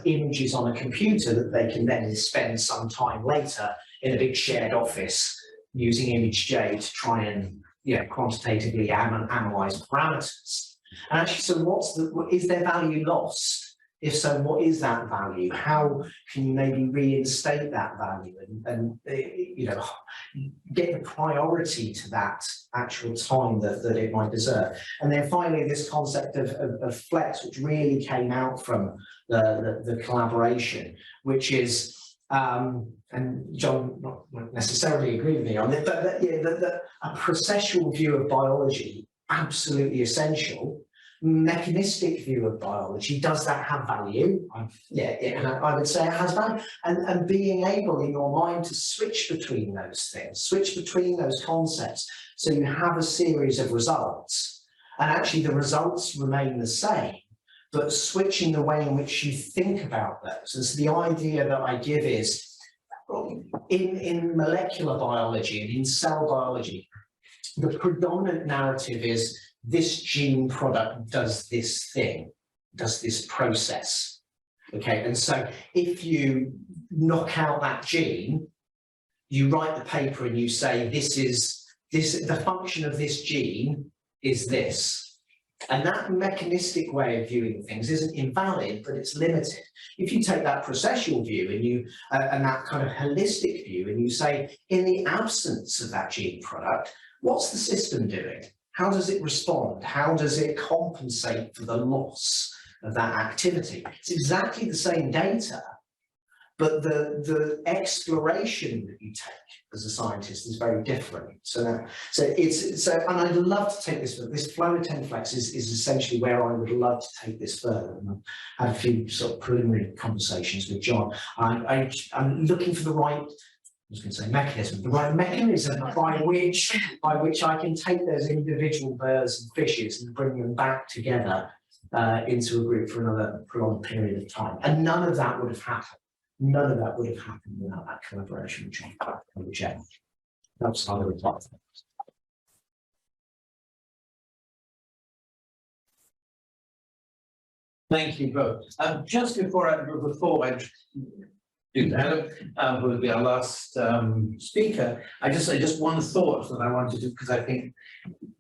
images on a computer that they can then spend some time later in a big shared office using ImageJ to try and, you know, quantitatively analyze parameters. And actually, so is their value lost? If so, what is that value? How can you maybe reinstate that value and you know, get the priority to that actual time that it might deserve? And then finally, this concept of flex, which really came out from the collaboration, which is, and John won't necessarily agree with me on it, but a processual view of biology, absolutely essential. Mechanistic view of biology, does that have value? Yeah, I would say it has value. And being able in your mind to switch between those things, switch between those concepts, so you have a series of results, and actually the results remain the same, but switching the way in which you think about those. And so the idea that I give is, in molecular biology and in cell biology, the predominant narrative is this gene product does this thing, does this process. Okay, and so if you knock out that gene, you write the paper and you say the function of this gene is this. And that mechanistic way of viewing things isn't invalid, but it's limited. If you take that processual view and that kind of holistic view, and you say, in the absence of that gene product, what's the system doing? How does it respond? How does it compensate for the loss of that activity? It's exactly the same data, but the exploration that you take as a scientist is very different. And I'd love to take this flow attend flex is essentially where I would love to take this further. And I had a few sort of preliminary conversations with John. I'm looking for the right, I was going to say mechanism, the right mechanism by which I can take those individual birds and fishes and bring them back together into a group for another prolonged period of time. And none of that would have happened. None of that would have happened without that collaboration with John and Gemma. That's how I would like it. Thank you both. Just before I Adam, who will be our last speaker. I just one thought that I wanted to, because I think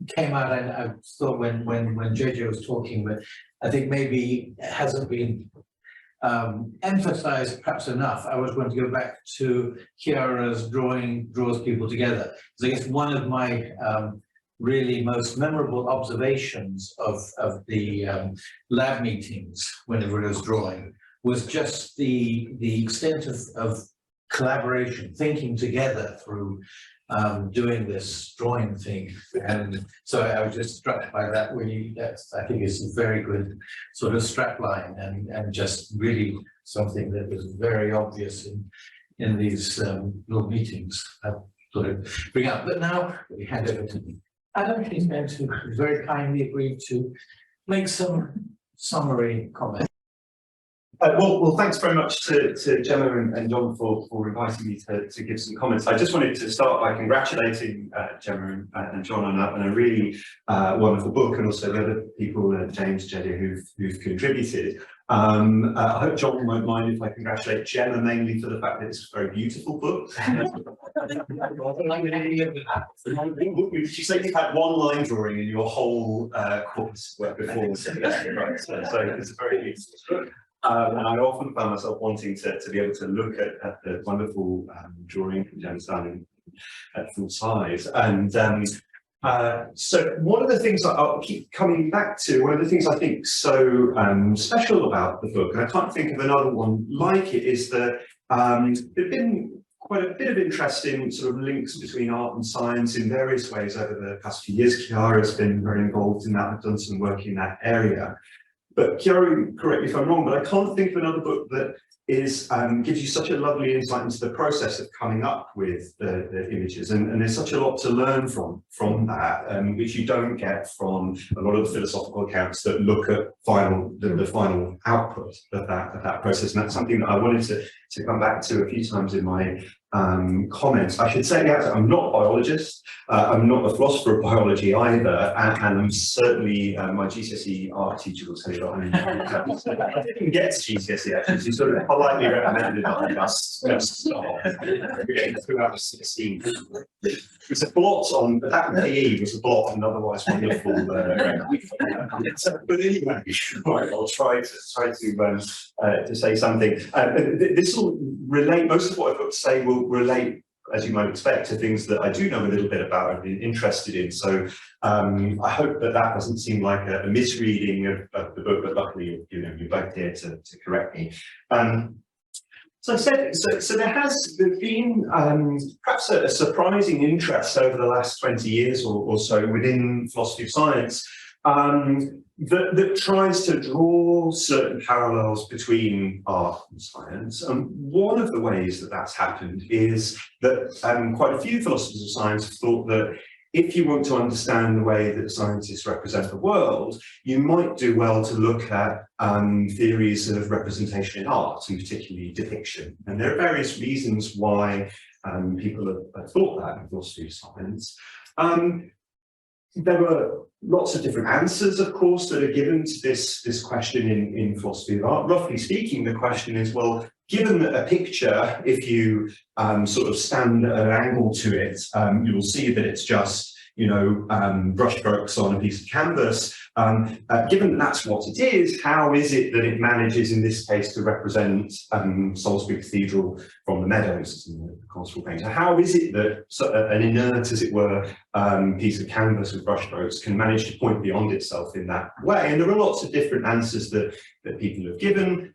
came out, and I thought when JJ was talking, but I think maybe it hasn't been emphasized perhaps enough. I was going to go back to Chiara's draws people together. Because I guess one of my really most memorable observations of the lab meetings whenever it was drawing was just the extent of collaboration, thinking together through doing this drawing thing. And so I was just struck by that. Really, I think it's a very good sort of strapline, and just really something that was very obvious in these little meetings. I sort of bring up. But now we hand over to Adam. He's going to very kindly agree to make some summary comments. Well, thanks very much to Gemma and John for inviting me to give some comments. I just wanted to start by congratulating Gemma and John on a really wonderful book, and also the other people, James, Jeddah, who've contributed. I hope John won't mind if I congratulate Gemma mainly for the fact that it's a very beautiful book. She said you've had one line drawing in your whole corpus work before, so it's a very beautiful book. And I often found myself wanting to be able to look at the wonderful drawing from Gemma's done at full size. And so one of the things I'll keep coming back to, one of the things I think so special about the book, and I can't think of another one like it, is that there's been quite a bit of interest in sort of links between art and science in various ways over the past few years. Chiara has been very involved in that. I've done some work in that area. But Chiara, correct me if I'm wrong, but I can't think of another book that is gives you such a lovely insight into the process of coming up with the images, and there's such a lot to learn from that, which you don't get from a lot of the philosophical accounts that look at the final output of that process. And that's something that I wanted to come back to a few times in my comments. I should say, yeah, I'm not a biologist, I'm not a philosopher of biology either, and I'm certainly, my GCSE art teacher will tell you that I didn't get to GCSE actually. She sort of politely recommended that I just stop. Getting through out of 16. It was a blot on, that PE was a blot on otherwise wonderful. But anyway, right, I'll try to say something. This will relate, most of what I've got to say will relate, as you might expect, to things that I do know a little bit about and been interested in. So I hope that doesn't seem like a misreading of the book, but luckily, you're both here to correct me. So I said, so there has been perhaps a surprising interest over the last 20 years or so within philosophy of science that tries to draw certain parallels between art and science. And one of the ways that that's happened is that quite a few philosophers of science have thought that if you want to understand the way that scientists represent the world, you might do well to look at theories of representation in art, and particularly depiction. And there are various reasons why people have thought that in philosophy of science. There were lots of different answers, of course, that are given to this question in philosophy of art. Roughly speaking, the question is, well, given a picture, if you sort of stand at an angle to it, you will see that it's just, brush strokes on a piece of canvas. Given that that's what it is, how is it that it manages, in this case, to represent Salisbury Cathedral from the Meadows in the Constable painting? How is it that an inert, as it were, piece of canvas with brushstrokes can manage to point beyond itself in that way? And there are lots of different answers that people have given.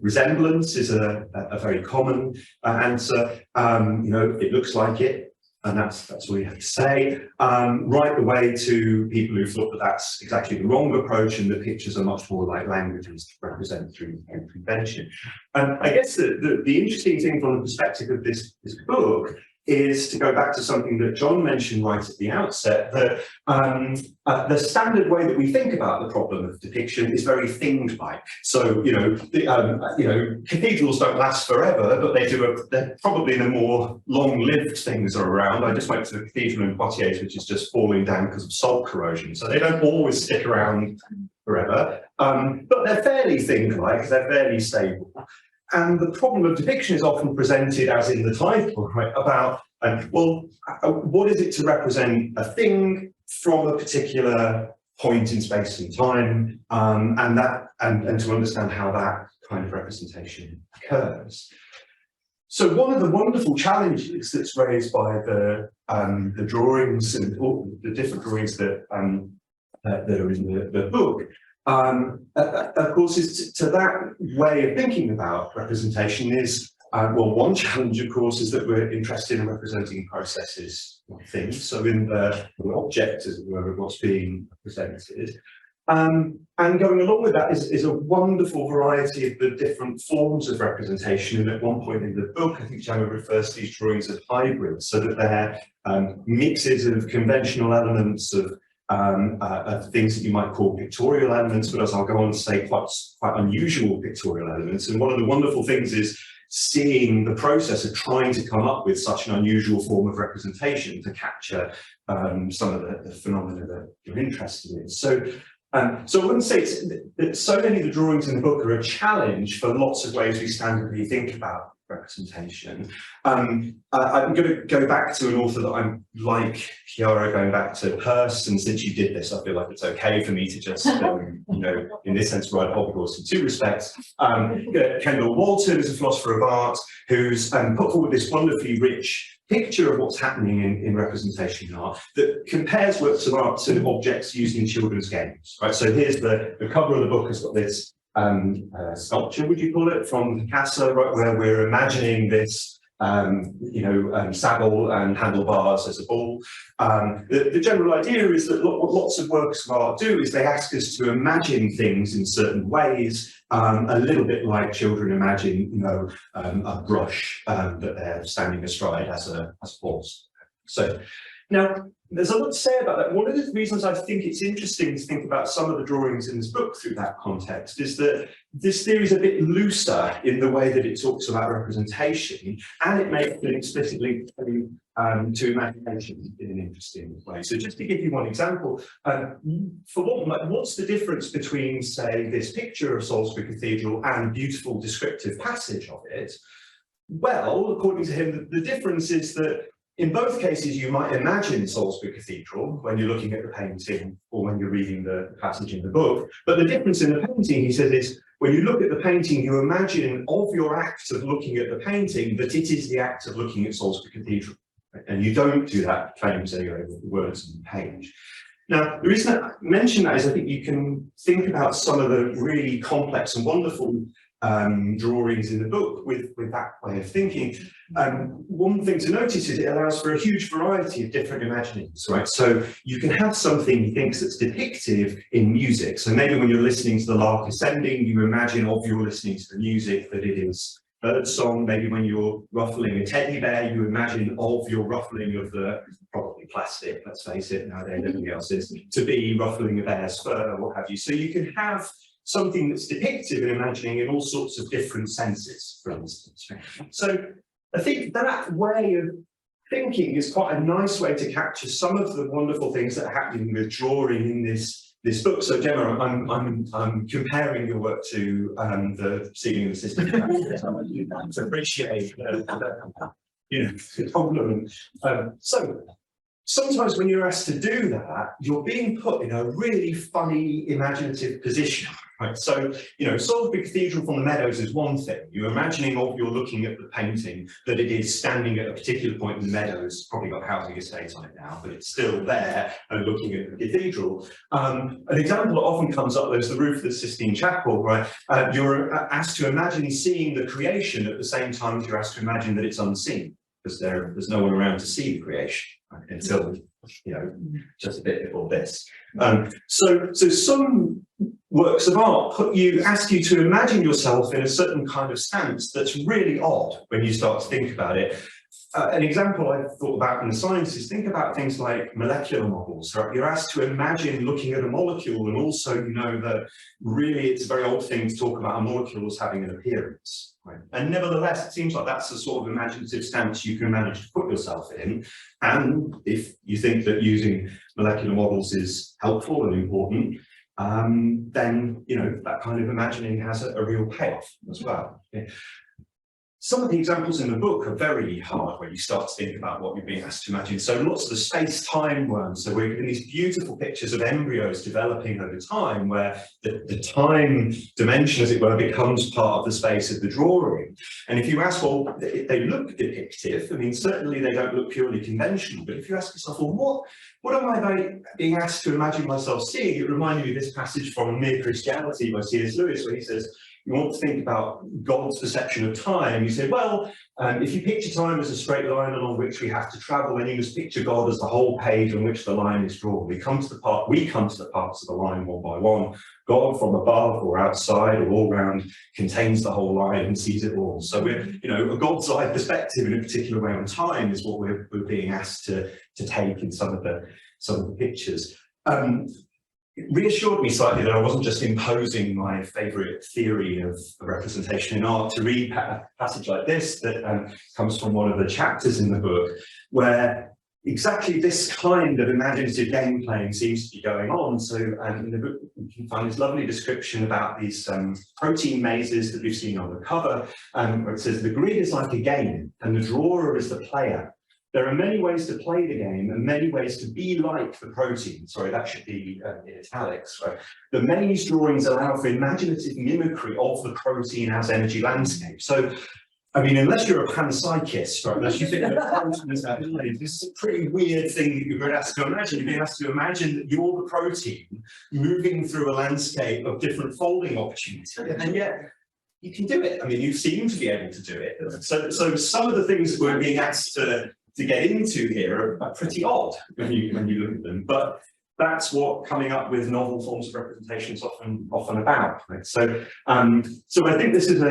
Resemblance is a very common answer. It looks like it. And that's all you have to say, right the way to people who thought that that's exactly the wrong approach, and the pictures are much more like languages to represent through convention. I guess the interesting thing from the perspective of this book is to go back to something that John mentioned right at the outset, that the standard way that we think about the problem of depiction is very thing-like. So, cathedrals don't last forever, but they're probably the more long-lived things are around. I just went to the cathedral in Poitiers, which is just falling down because of salt corrosion. So they don't always stick around forever, but they're fairly thing-like, they're fairly stable. the problem of depiction is often presented as in the title, right, about, what is it to represent a thing from a particular point in space and time, and to understand how that kind of representation occurs. So one of the wonderful challenges that's raised by the drawings and all the different drawings that that are in the book, of course, is to that way of thinking about representation is, one challenge, of course, is that we're interested in representing processes, not things. So in the object, as it were, of what's being represented. And going along with that is a wonderful variety of the different forms of representation. And at one point in the book, I think Gemma refers to these drawings as hybrids, so that they're mixes of conventional elements of things that you might call pictorial elements, but as I'll go on to say, quite unusual pictorial elements. And one of the wonderful things is seeing the process of trying to come up with such an unusual form of representation to capture some of the phenomena that you're interested in. So I wouldn't say that so many of the drawings in the book are a challenge for lots of ways we standardly think about representation. I'm going to go back to an author that I'm like Chiara, going back to Hearst, and since you did this, I feel like it's okay for me to just, in this sense, write Holocaust in two respects. Kendall Walton is a philosopher of art who's put forward this wonderfully rich picture of what's happening in representation in art that compares works of art to objects used in children's games. Right, so here's the cover of the book has got this sculpture, would you call it, from Picasso, right, where we're imagining this, saddle and handlebars as a ball. The general idea is that what lots of works of art do is they ask us to imagine things in certain ways, a little bit like children imagine, a brush that they're standing astride as a horse. So now, there's a lot to say about that. One of the reasons I think it's interesting to think about some of the drawings in this book through that context is that this theory is a bit looser in the way that it talks about representation, and it makes it explicitly to imagination in an interesting way. So just to give you one example, for what's the difference between, say, this picture of Salisbury Cathedral and a beautiful descriptive passage of it? Well, according to him, the difference is that in both cases, you might imagine Salisbury Cathedral when you're looking at the painting or when you're reading the passage in the book. But the difference in the painting, he says, is when you look at the painting, you imagine of your act of looking at the painting that it is the act of looking at Salisbury Cathedral. And you don't do that claims anyway with the words on the page. Now, the reason I mention that is I think you can think about some of the really complex and wonderful drawings in the book with that way of thinking. One thing to notice is it allows for a huge variety of different imaginings, right? So you can have something he thinks that's depictive in music. So maybe when you're listening to the lark ascending, you imagine of you're listening to the music that it is bird song. Maybe when you're ruffling a teddy bear, you imagine of your ruffling of the, probably plastic, let's face it, nowadays everything else is, to be ruffling a bear's fur or what have you. So you can have something that's depictive and imagining in all sorts of different senses, for instance. So I think that way of thinking is quite a nice way to capture some of the wonderful things that are happening with drawing in this book. So Gemma, I'm comparing your work to the Ceiling of the System. I appreciate the compliment. So sometimes when you're asked to do that, you're being put in a really funny, imaginative position. Right, so, Salisbury Cathedral from the Meadows is one thing. You're imagining you're looking at the painting, that it is standing at a particular point in the Meadows, probably got housing estates on it now, but it's still there and looking at the cathedral. An example that often comes up is the roof of the Sistine Chapel, right? You're asked to imagine seeing the creation at the same time as you're asked to imagine that it's unseen, because there's no one around to see the creation, right, until, just a bit before this. So some works of art ask you to imagine yourself in a certain kind of stance that's really odd when you start to think about it. An example I've thought about in the sciences, think about things like molecular models. Right? You're asked to imagine looking at a molecule, and also that really it's a very odd thing to talk about a molecule as having an appearance. Right? And nevertheless, it seems like that's the sort of imaginative stance you can manage to put yourself in. And if you think that using molecular models is helpful and important, then, you know, that kind of imagining has a real payoff as well. Some of the examples in the book are very hard when you start to think about what you're being asked to imagine. So lots of the space-time ones. So we're given these beautiful pictures of embryos developing over time, where the time dimension, as it were, becomes part of the space of the drawing. And if you ask, well, they look depictive. I mean, certainly they don't look purely conventional. But if you ask yourself, well, what am I being asked to imagine myself seeing? It reminded me of this passage from Mere Christianity by C.S. Lewis, where he says, you want to think about God's perception of time. You say, well, if you picture time as a straight line along which we have to travel, then you must picture God as the whole page on which the line is drawn. We come to the parts of the line one by one. God from above or outside or all round contains the whole line and sees it all. So we're, you know, a God's eye perspective in a particular way on time is what we're being asked to take in some of the pictures. It reassured me slightly that I wasn't just imposing my favourite theory of representation in art to read a passage like this that comes from one of the chapters in the book, where exactly this kind of imaginative game playing seems to be going on. So in the book you can find this lovely description about these protein mazes that we've seen on the cover, where it says the grid is like a game and the drawer is the player. There are many ways to play the game and many ways to be like the protein. Sorry, that should be in italics. Right? The maze drawings allow for imaginative mimicry of the protein as energy landscape. So, I mean, unless you're a panpsychist, right, unless you think that protein is that, this is a pretty weird thing that you're being asked to imagine. You're being asked to imagine that you're the protein moving through a landscape of different folding opportunities. And yet, you can do it. I mean, you seem to be able to do it. So some of the things that we're being asked to get into here are pretty odd when you look at them, but that's what coming up with novel forms of representation is often about. Right? So I think this is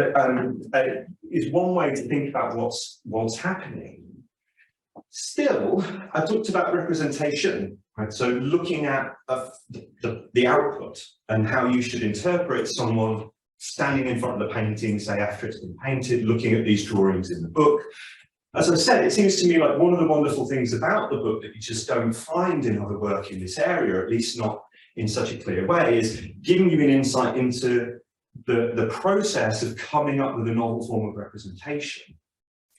is one way to think about what's happening. Still, I talked about representation, right? So looking at the output and how you should interpret someone standing in front of the painting, say after it's been painted, looking at these drawings in the book. As I said, it seems to me like one of the wonderful things about the book that you just don't find in other work in this area, at least not in such a clear way, is giving you an insight into the process of coming up with a novel form of representation.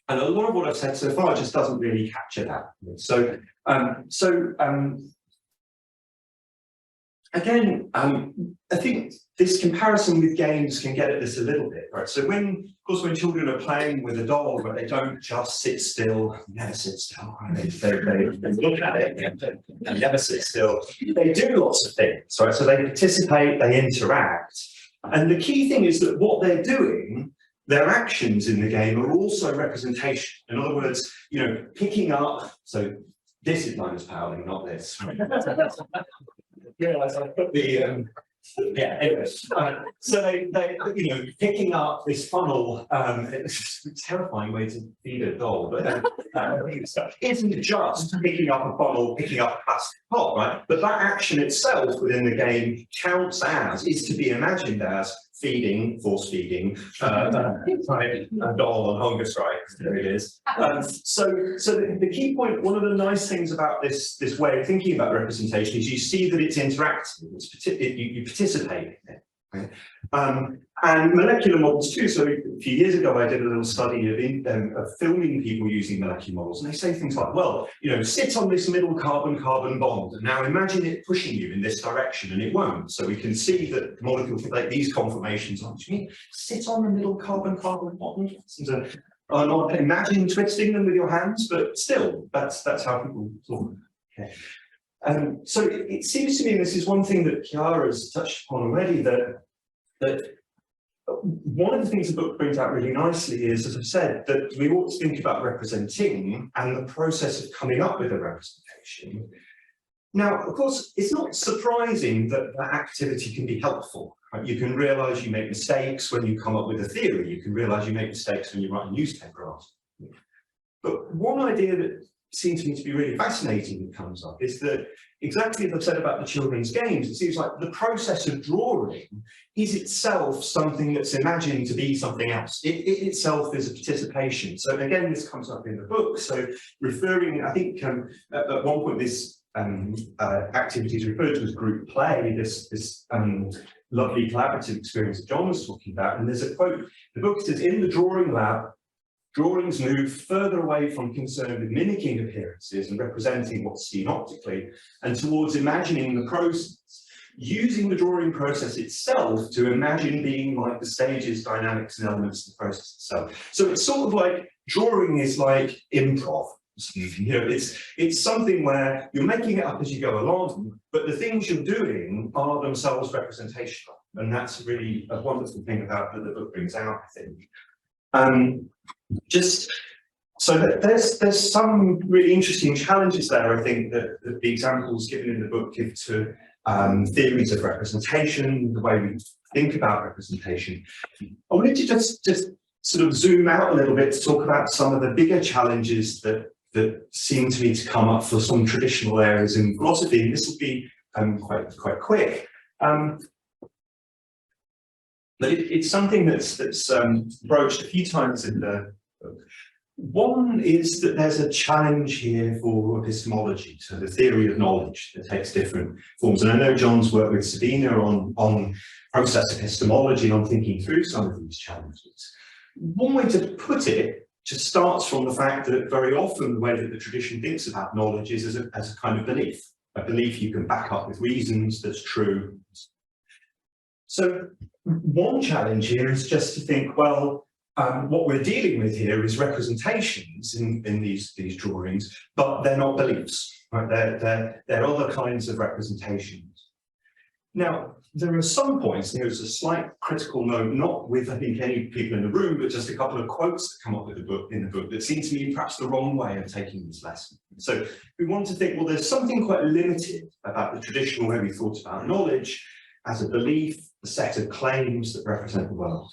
And a lot of what I've said so far just doesn't really capture that. So again, I think this comparison with games can get at this a little bit, right? So when children are playing with a doll, but they don't just sit still, never sit still, right? They look at it and never sit still. They do lots of things, right? So they participate, they interact. And the key thing is that what they're doing, their actions in the game are also representation. In other words, you know, picking up, so this is minus powering, not this. Realize I put the yeah, anyway. So they you know, picking up this funnel, it's a terrifying way to feed a doll, but isn't just picking up a funnel, picking up a plastic pot, right? But that action itself within the game counts as, is to be imagined as feeding, force feeding, a doll on hunger strike, there it is. So the key point, one of the nice things about this way of thinking about representation is you see that it's interactive, you participate in it. Right? And molecular models too. So a few years ago, I did a little study of filming people using molecular models, and they say things like, well, you know, sit on this middle carbon-carbon bond, and now imagine it pushing you in this direction, and it won't. So we can see that the molecules like these conformations on. You mean sit on the middle carbon-carbon bond? Not imagine twisting them with your hands, but still, that's how people talk. Okay. So it seems to me, and this is one thing that Chiara's touched upon already, that one of the things the book brings out really nicely is, as I've said, that we ought to think about representing and the process of coming up with a representation. Now, of course, it's not surprising that that activity can be helpful. Right? You can realise you make mistakes when you come up with a theory. You can realise you make mistakes when you write a newspaper article. But one idea that seems to me to be really fascinating that comes up is that exactly as I've said about the children's games, it seems like the process of drawing is itself something that's imagined to be something else. It itself is a participation. So again, this comes up in the book. So referring, I think at one point this activity is referred to as group play, this lovely collaborative experience that John was talking about. And there's a quote, the book says, in the drawing lab, drawings move further away from concern with mimicking appearances and representing what's seen optically and towards imagining the process, using the drawing process itself to imagine being like the stages, dynamics and elements of the process itself. So it's sort of like drawing is like improv. You know, it's something where you're making it up as you go along, but the things you're doing are themselves representational. And that's really a wonderful thing about that the book brings out, I think. Just so that there's some really interesting challenges there, I think, that the examples given in the book give to theories of representation, the way we think about representation. I wanted to just sort of zoom out a little bit to talk about some of the bigger challenges that seem to me to come up for some traditional areas in philosophy, and this will be quite quick. But it's something that's broached a few times in the book. One is that there's a challenge here for epistemology, so the theory of knowledge that takes different forms. And I know John's worked with Sabina on process epistemology and on thinking through some of these challenges. One way to put it just starts from the fact that very often the way that the tradition thinks about knowledge is as a kind of belief, a belief you can back up with reasons that's true. So one challenge here is just to think, well, what we're dealing with here is representations in these drawings, but they're not beliefs, right? They're other kinds of representations. Now, there are some points, and there's a slight critical note, not with, I think, any people in the room, but just a couple of quotes that come up with in the book that seem to me perhaps the wrong way of taking this lesson. So we want to think, well, there's something quite limited about the traditional way we thought about knowledge as a belief, a set of claims that represent the world.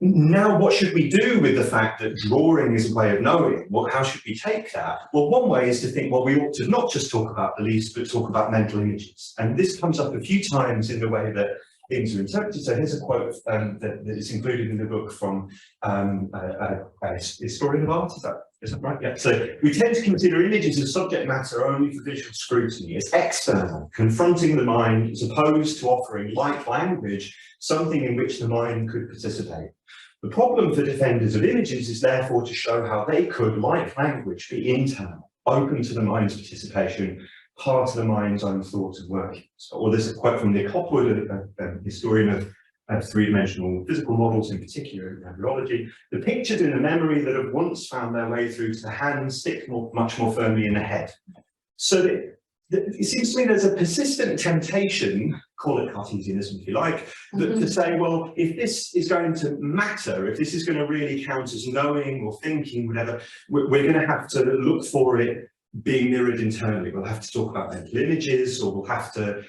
Now, what should we do with the fact that drawing is a way of knowing? Well, how should we take that? Well, one way is to think, well, we ought to not just talk about beliefs, but talk about mental images. And this comes up a few times in the way that things are interpreted. So here's a quote that is included in the book from a historian of art, is that right? Yeah. So we tend to consider images as subject matter only for visual scrutiny, as external, confronting the mind, as opposed to offering, like language, something in which the mind could participate. The problem for defenders of images is therefore to show how they could, like language, be internal, open to the mind's participation, part of the mind's own thought and workings. Or there's a quote from Nick Hopwood, a historian of three-dimensional physical models, in particular in embryology. The pictures in the memory that have once found their way through to the hand stick much more firmly in the head. So it seems to me there's a persistent temptation, call it Cartesianism if you like, to say, well, if this is going to matter, if this is going to really count as knowing or thinking, whatever, we're going to have to look for it being mirrored internally. We'll have to talk about mental images, or we'll have to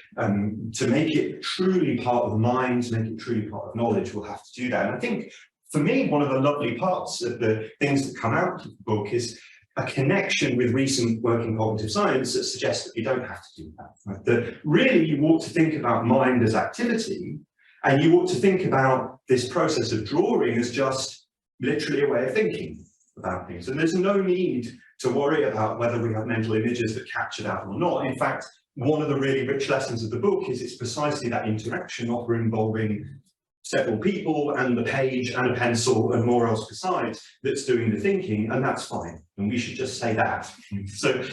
make it truly part of the mind, to make it truly part of knowledge, we'll have to do that. And I think, for me, one of the lovely parts of the things that come out of the book is a connection with recent work in cognitive science that suggests that we don't have to do that. Right? That really you ought to think about mind as activity, and you ought to think about this process of drawing as just literally a way of thinking about things. And there's no need to worry about whether we have mental images that capture that or not. In fact, one of the really rich lessons of the book is it's precisely that interaction, often involving several people and the page and a pencil and more else besides, that's doing the thinking, and that's fine. And we should just say that. So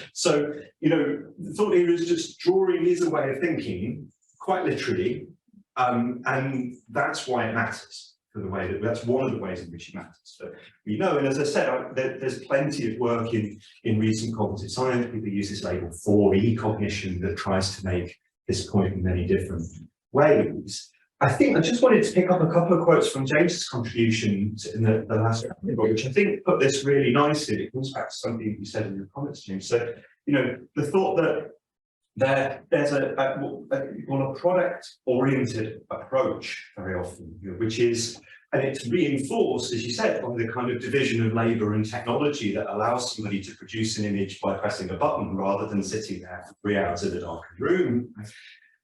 you know, the thought here is just drawing is a way of thinking, quite literally, and that's why it matters. For the way that's one of the ways in which it matters. So we know, and as I said, there's plenty of work in recent cognitive science. People use this label 4E cognition that tries to make this point in many different ways. I think I just wanted to pick up a couple of quotes from James's contribution in the last book, which I think put this really nicely. It comes back to something you said in your comments, James. So, you know, the thought that there's a product-oriented approach very often, you know, which is And it's reinforced, as you said, by the kind of division of labour and technology that allows somebody to produce an image by pressing a button rather than sitting there for 3 hours in a darkened room.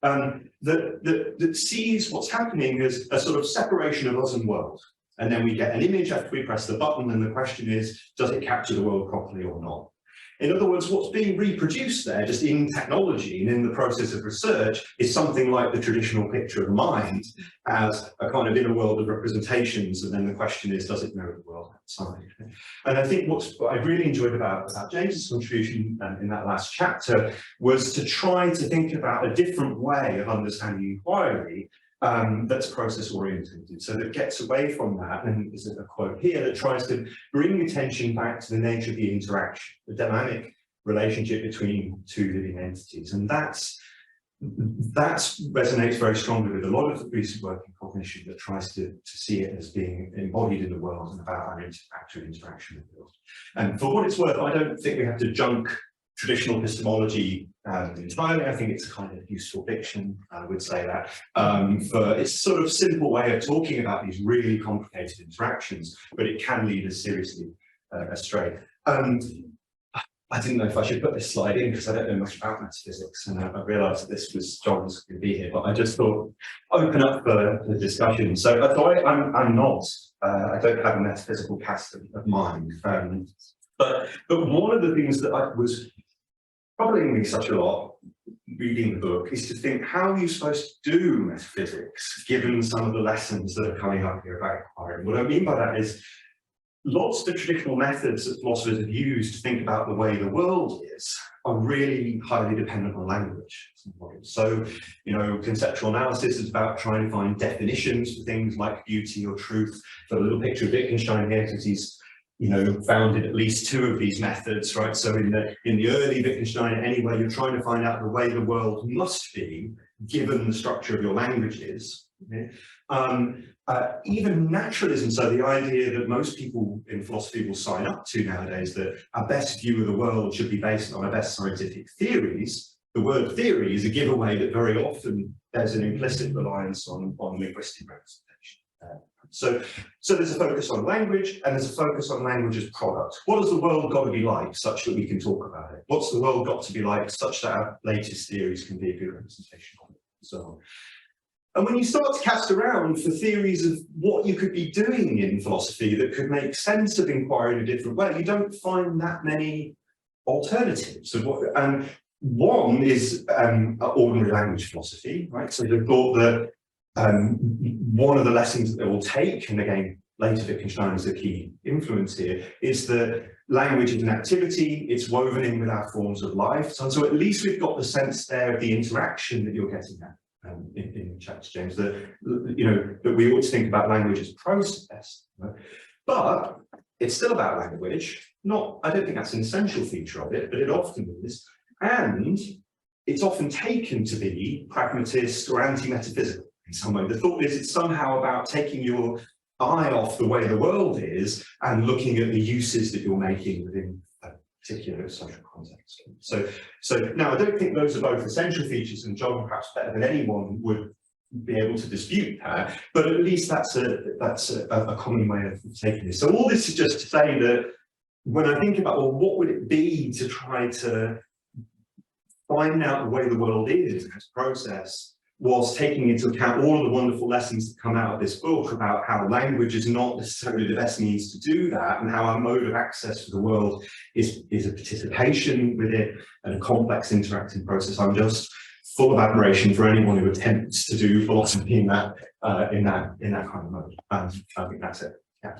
That sees what's happening as a sort of separation of us and world. And then we get an image after we press the button, and the question is, does it capture the world properly or not? In other words, what's being reproduced there, just in technology and in the process of research, is something like the traditional picture of the mind as a kind of inner world of representations, and then the question is, does it know the world outside? And I think what I really enjoyed about James's contribution in that last chapter was to try to think about a different way of understanding inquiry that's process oriented, so that gets away from that, and there's a quote here that tries to bring attention back to the nature of the interaction, the dynamic relationship between two living entities, and that resonates very strongly with a lot of the recent work in cognition that tries to see it as being embodied in the world and about our actual interaction with the world. And for what it's worth, I don't think we have to junk traditional epistemology entirely. I think it's a kind of useful fiction, I would say that. It's a sort of simple way of talking about these really complicated interactions, but it can lead us seriously astray. I didn't know if I should put this slide in because I don't know much about metaphysics, and I realised that this was John's going to be here, but I just thought open up the discussion. So I'm not, I don't have a metaphysical cast of mind, but one of the things that I was troubling me such a lot reading the book is to think, how are you supposed to do metaphysics given some of the lessons that are coming up here about inquiry? What I mean by that is lots of the traditional methods that philosophers have used to think about the way the world is are really highly dependent on language. So, conceptual analysis is about trying to find definitions for things like beauty or truth. Got a little picture of Wittgenstein here because he's founded at least 2 of these methods, right? So in the early Wittgenstein anyway, you're trying to find out the way the world must be given the structure of your languages. Okay? Even naturalism, so the idea that most people in philosophy will sign up to nowadays, that our best view of the world should be based on our best scientific theories. The word theory is a giveaway that very often there's an implicit reliance on linguistic representation. So there's a focus on language, and there's a focus on language as product. What has the world got to be like such that we can talk about it? What's the world got to be like such that our latest theories can be a good representation of it, and so on. And when you start to cast around for theories of what you could be doing in philosophy that could make sense of inquiry in a different way, you don't find that many alternatives. And one is ordinary language philosophy, right? So the thought that one of the lessons that they will take, and again, later Wittgenstein is a key influence here, is that language is an activity, it's woven in with our forms of life. So at least we've got the sense there of the interaction that you're getting at in chapter, James, that, that we ought to think about language as process. Right? But it's still about language. I don't think that's an essential feature of it, but it often is. And it's often taken to be pragmatist or anti-metaphysical in some way. The thought is it's somehow about taking your eye off the way the world is and looking at the uses that you're making within a particular social context. So now I don't think those are both essential features, and John perhaps better than anyone would be able to dispute that, but at least that's a common way of taking this. So all this is just to say that when I think about, well, what would it be to try to find out the way the world is as a process, whilst taking into account all of the wonderful lessons that come out of this book about how language is not necessarily the best means to do that, and how our mode of access to the world is a participation with it and a complex interactive process. I'm just full of admiration for anyone who attempts to do philosophy in that kind of mode. I think that's it. Yeah.